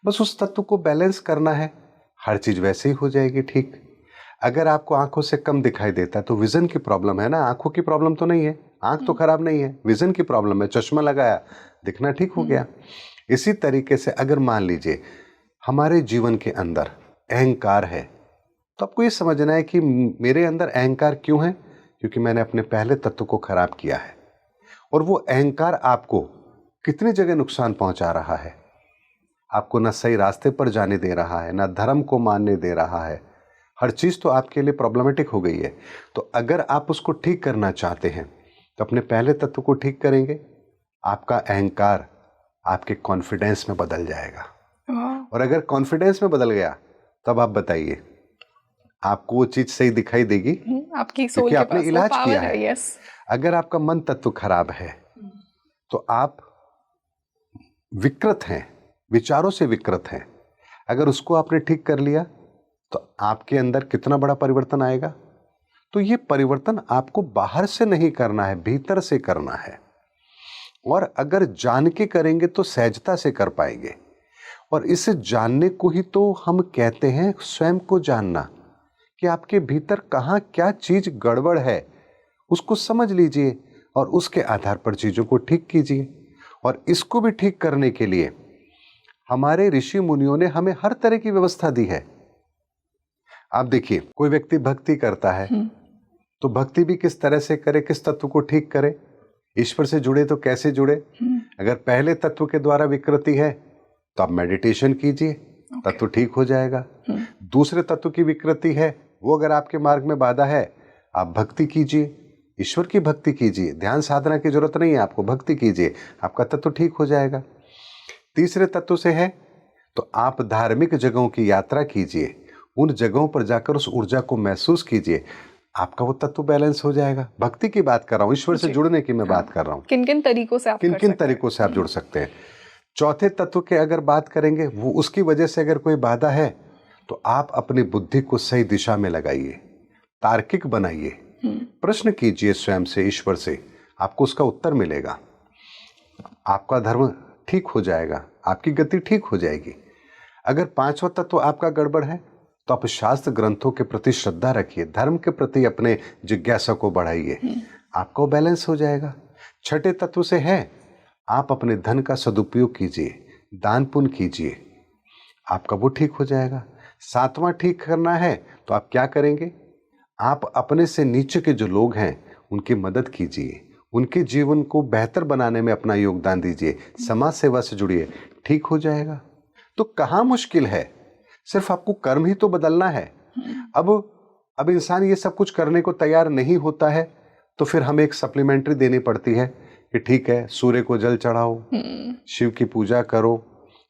बस उस तत्व को बैलेंस करना है, हर चीज वैसे ही हो जाएगी ठीक। अगर आपको आंखों से कम दिखाई देता है तो विजन की प्रॉब्लम है ना, आंखों की प्रॉब्लम तो नहीं है, आंख तो खराब नहीं है, विजन की प्रॉब्लम है। चश्मा लगाया, दिखना ठीक हो गया। इसी तरीके से अगर मान लीजिए हमारे जीवन के अंदर अहंकार है, तो आपको ये समझना है कि मेरे अंदर अहंकार क्यों है, क्योंकि मैंने अपने पहले तत्व को खराब किया है। और वो अहंकार आपको कितनी जगह नुकसान पहुंचा रहा है। आपको ना सही रास्ते पर जाने दे रहा है, ना धर्म को मानने दे रहा है। हर चीज तो आपके लिए प्रॉब्लमेटिक हो गई है। तो अगर आप उसको ठीक करना चाहते हैं तो अपने पहले तत्व को ठीक करेंगे, आपका अहंकार आपके कॉन्फिडेंस में बदल जाएगा। और अगर कॉन्फिडेंस में बदल गया तब आप बताइए, आपको वो चीज सही दिखाई देगी, आपकी सोल क्योंकि के आपने पास वो इलाज power किया है। है। यस, अगर आपका मन तत्व खराब है तो आप विकृत हैं, विचारों से विकृत हैं। अगर उसको आपने ठीक कर लिया तो आपके अंदर कितना बड़ा परिवर्तन आएगा। तो ये परिवर्तन आपको बाहर से नहीं करना है, भीतर से करना है। और अगर जान के करेंगे तो सहजता से कर पाएंगे। और इस जानने को ही तो हम कहते हैं स्वयं को जानना, कि आपके भीतर कहाँ क्या चीज गड़बड़ है उसको समझ लीजिए और उसके आधार पर चीजों को ठीक कीजिए। और इसको भी ठीक करने के लिए हमारे ऋषि मुनियों ने हमें हर तरह की व्यवस्था दी है। आप देखिए, कोई व्यक्ति भक्ति करता है तो भक्ति भी किस तरह से करे, किस तत्व को ठीक करे, ईश्वर से जुड़े तो कैसे जुड़े। अगर पहले तत्व के द्वारा विकृति है तो आप मेडिटेशन कीजिए, तत्व ठीक हो जाएगा। दूसरे तत्व की विकृति है, वो अगर आपके मार्ग में बाधा है, आप भक्ति कीजिए, ईश्वर की भक्ति कीजिए, ध्यान साधना की जरूरत नहीं है आपको, भक्ति कीजिए, आपका तत्व ठीक हो जाएगा। तीसरे तत्व से है तो आप धार्मिक जगहों की यात्रा कीजिए, उन जगहों पर जाकर उस ऊर्जा को महसूस कीजिए, आपका वो तत्व बैलेंस हो जाएगा। भक्ति की बात कर रहा हूँ, ईश्वर से जुड़ने की मैं बात कर रहा हूँ। किन किन तरीकों से आप किन तरीकों से आप जुड़ सकते हैं। चौथे तत्व के अगर बात करेंगे, वो उसकी वजह से अगर कोई बाधा है तो आप अपनी बुद्धि को सही दिशा में लगाइए, तार्किक बनाइए, प्रश्न कीजिए स्वयं से, ईश्वर से, आपको उसका उत्तर मिलेगा, आपका धर्म ठीक हो जाएगा, आपकी गति ठीक हो जाएगी। अगर पांचवा तत्व आपका गड़बड़ है तो आप शास्त्र ग्रंथों के प्रति श्रद्धा रखिए, धर्म के प्रति अपने जिज्ञासा को बढ़ाइए, आपको बैलेंस हो जाएगा। छठे तत्व से है, आप अपने धन का सदुपयोग कीजिए, दान पुण्य कीजिए, आपका वो ठीक हो जाएगा। सातवां ठीक करना है तो आप क्या करेंगे, आप अपने से नीचे के जो लोग हैं उनकी मदद कीजिए, उनके जीवन को बेहतर बनाने में अपना योगदान दीजिए, समाज सेवा से जुड़िए, ठीक हो जाएगा। तो कहाँ मुश्किल है, सिर्फ आपको कर्म ही तो बदलना है। अब इंसान ये सब कुछ करने को तैयार नहीं होता है तो फिर हमें एक सप्लीमेंट्री देनी पड़ती है कि ठीक है, सूर्य को जल चढ़ाओ, शिव की पूजा करो।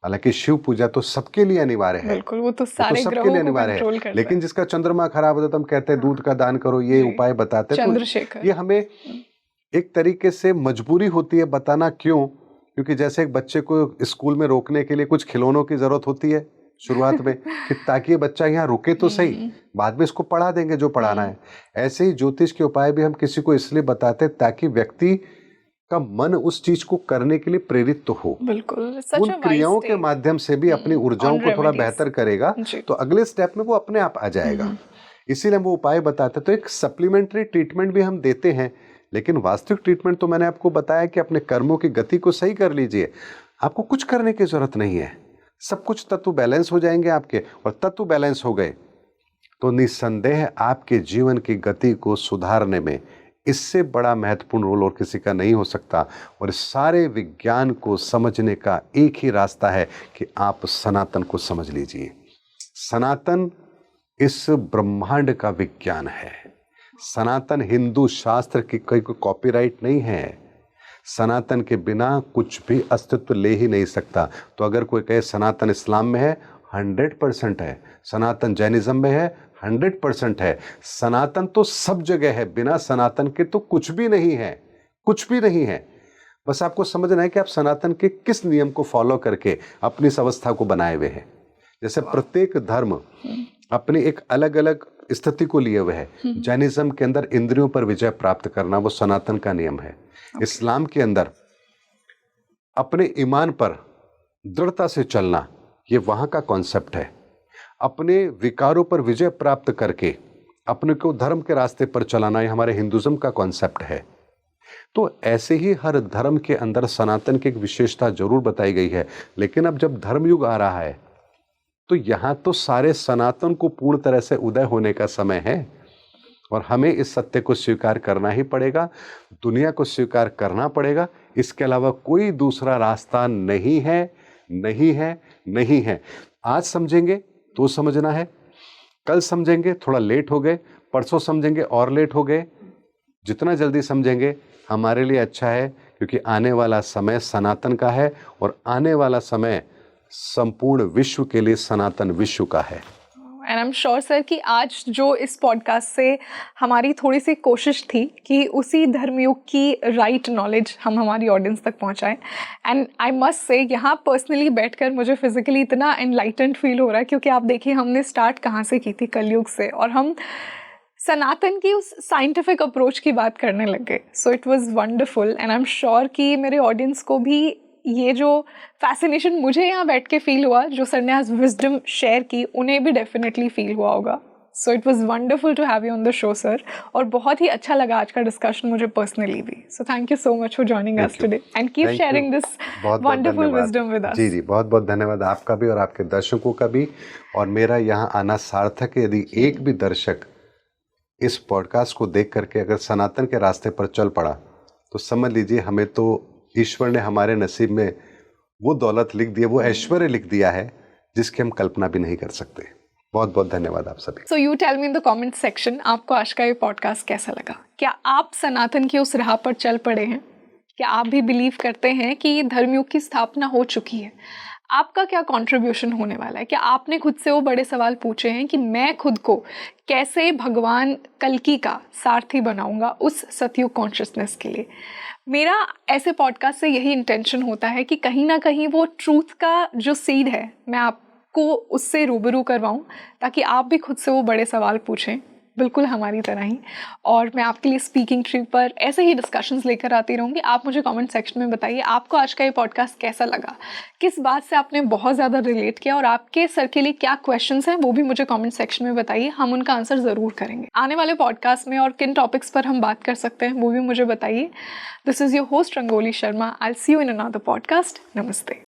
हालांकि शिव पूजा तो सबके लिए अनिवार्य है, बिल्कुल, वो तो सारे सबके ग्रहों लिए को अनिवार्य कंट्रोल है। करता लेकिन जिसका चंद्रमा खराब होता है तो हम कहते हैं दूध का दान करो, ये उपाय बताते हैं। चंद्रशेखर, ये हमें एक तरीके से मजबूरी होती है बताना। क्यों? क्योंकि जैसे एक बच्चे को स्कूल में रोकने के लिए कुछ खिलौनों की जरूरत होती है शुरुआत में, कि ताकि ये बच्चा यहाँ रुके तो सही, बाद में इसको पढ़ा देंगे जो पढ़ाना है। ऐसे ही ज्योतिष के उपाय भी हम किसी को इसलिए बताते हैं ताकि व्यक्ति का मन उस चीज को करने के लिए प्रेरित तो हो। बिल्कुल, उन क्रियाओं के माध्यम से भी अपनी ऊर्जाओं को थोड़ा बेहतर करेगा तो अगले स्टेप में वो अपने आप आ जाएगा। इसीलिए हम वो उपाय बताते। तो एक सप्लीमेंट्री ट्रीटमेंट भी हम देते हैं, लेकिन वास्तविक ट्रीटमेंट तो मैंने आपको बताया कि अपने कर्मों की गति को सही कर लीजिए, आपको कुछ करने की जरूरत नहीं है, सब कुछ तत्व बैलेंस हो जाएंगे आपके। और तत्व बैलेंस हो गए तो निस्संदेह आपके जीवन की गति को सुधारने में इससे बड़ा महत्वपूर्ण रोल और किसी का नहीं हो सकता। और इस सारे विज्ञान को समझने का एक ही रास्ता है कि आप सनातन को समझ लीजिए। सनातन इस ब्रह्मांड का विज्ञान है। सनातन हिंदू शास्त्र की कोई कॉपीराइट नहीं है। सनातन के बिना कुछ भी अस्तित्व ले ही नहीं सकता। तो अगर कोई कहे सनातन इस्लाम में है, 100% है। सनातन जैनिज्म में है, 100% है। सनातन तो सब जगह है, बिना सनातन के तो कुछ भी नहीं है, कुछ भी नहीं है। बस आपको समझना है कि आप सनातन के किस नियम को फॉलो करके अपनी इस अवस्था को बनाए हुए हैं। जैसे प्रत्येक धर्म अपनी एक अलग अलग स्थिति को लिए हुए है। जैनिज्म के अंदर इंद्रियों पर विजय प्राप्त करना वो सनातन का नियम है। इस्लाम के अंदर अपने ईमान पर दृढ़ता से चलना ये वहां का कॉन्सेप्ट है। अपने विकारों पर विजय प्राप्त करके अपने को धर्म के रास्ते पर चलाना ये हमारे हिंदुज्म का कॉन्सेप्ट है। तो ऐसे ही हर धर्म के अंदर सनातन की एक विशेषता जरूर बताई गई है। लेकिन अब जब धर्मयुग आ रहा है तो यहाँ तो सारे सनातन को पूर्ण तरह से उदय होने का समय है। और हमें इस सत्य को स्वीकार करना ही पड़ेगा, दुनिया को स्वीकार करना पड़ेगा। इसके अलावा कोई दूसरा रास्ता नहीं है, नहीं है, नहीं है। आज समझेंगे तो समझना है, कल समझेंगे थोड़ा लेट हो गए, परसों समझेंगे और लेट हो गए। जितना जल्दी समझेंगे हमारे लिए अच्छा है, क्योंकि आने वाला समय सनातन का है और आने वाला समय संपूर्ण विश्व के लिए सनातन विश्व का है। And I am sure sir कि आज जो इस पॉडकास्ट से हमारी थोड़ी सी कोशिश थी कि उसी धर्मयुग की राइट नॉलेज हम हमारी ऑडियंस तक पहुंचाएं। एंड आई मस्ट से यहाँ पर्सनली बैठकर मुझे फिजिकली इतना एनलाइटेंड फील हो रहा है, क्योंकि आप देखिए हमने स्टार्ट कहाँ से की थी, कलयुग से, और हम सनातन की उस साइंटिफिक अप्रोच की बात करने लग गए। सो it was wonderful and I am sure कि मेरे ऑडियंस को भी ये जो फैसिनेशन मुझे यहाँ बैठ के फील हुआ, जो सर ने आज विजडम शेयर की, उन्हें भी डेफिनेटली फील हुआ होगा। So it was wonderful to have you on the show sir, और बहुत ही अच्छा लगा आज का डिस्कशन मुझे पर्सनली भी। So thank you so much for joining us today and keep sharing this wonderful wisdom with us. जी जी, बहुत बहुत धन्यवाद आपका भी और आपके दर्शकों का भी। और मेरा यहाँ आना सार्थक है। यदि एक भी दर्शक इस पॉडकास्ट को देख करके अगर सनातन के रास्ते पर चल पड़ा तो समझ लीजिए हमें तो ईश्वर ने हमारे नसीब में वो दौलत लिख दी है, वो ऐश्वर्य लिख दिया है जिसकी हम कल्पना भी नहीं कर सकते। बहुत बहुत धन्यवाद आप सभी। So you tell me in the comment section, आपको आज का ये पॉडकास्ट कैसा लगा? क्या आप सनातन की उस राह पर चल पड़े हैं? क्या आप भी बिलीव करते हैं कि धर्मयुग की स्थापना हो चुकी है? आपका क्या कंट्रीब्यूशन होने वाला है? क्या आपने खुद से वो बड़े सवाल पूछे हैं कि मैं खुद को कैसे भगवान कल्कि का सारथी बनाऊंगा उस सतयुग कॉन्शियसनेस के लिए? मेरा ऐसे पॉडकास्ट से यही इंटेंशन होता है कि कहीं ना कहीं वो ट्रूथ का जो सीड है, मैं आपको उससे रूबरू करवाऊं, ताकि आप भी खुद से वो बड़े सवाल पूछें, बिल्कुल हमारी तरह ही। और मैं आपके लिए स्पीकिंग ट्रिप पर ऐसे ही डिस्कशंस लेकर आती रहूँगी। आप मुझे कमेंट सेक्शन में बताइए आपको आज का ये पॉडकास्ट कैसा लगा, किस बात से आपने बहुत ज़्यादा रिलेट किया, और आपके सर के लिए क्या क्वेश्चंस हैं वो भी मुझे कमेंट सेक्शन में बताइए, हम उनका आंसर ज़रूर करेंगे आने वाले पॉडकास्ट में। और किन टॉपिक्स पर हम बात कर सकते हैं वो भी मुझे बताइए। This is your host rangoli Sharma. I will see you in another podcast. नमस्ते।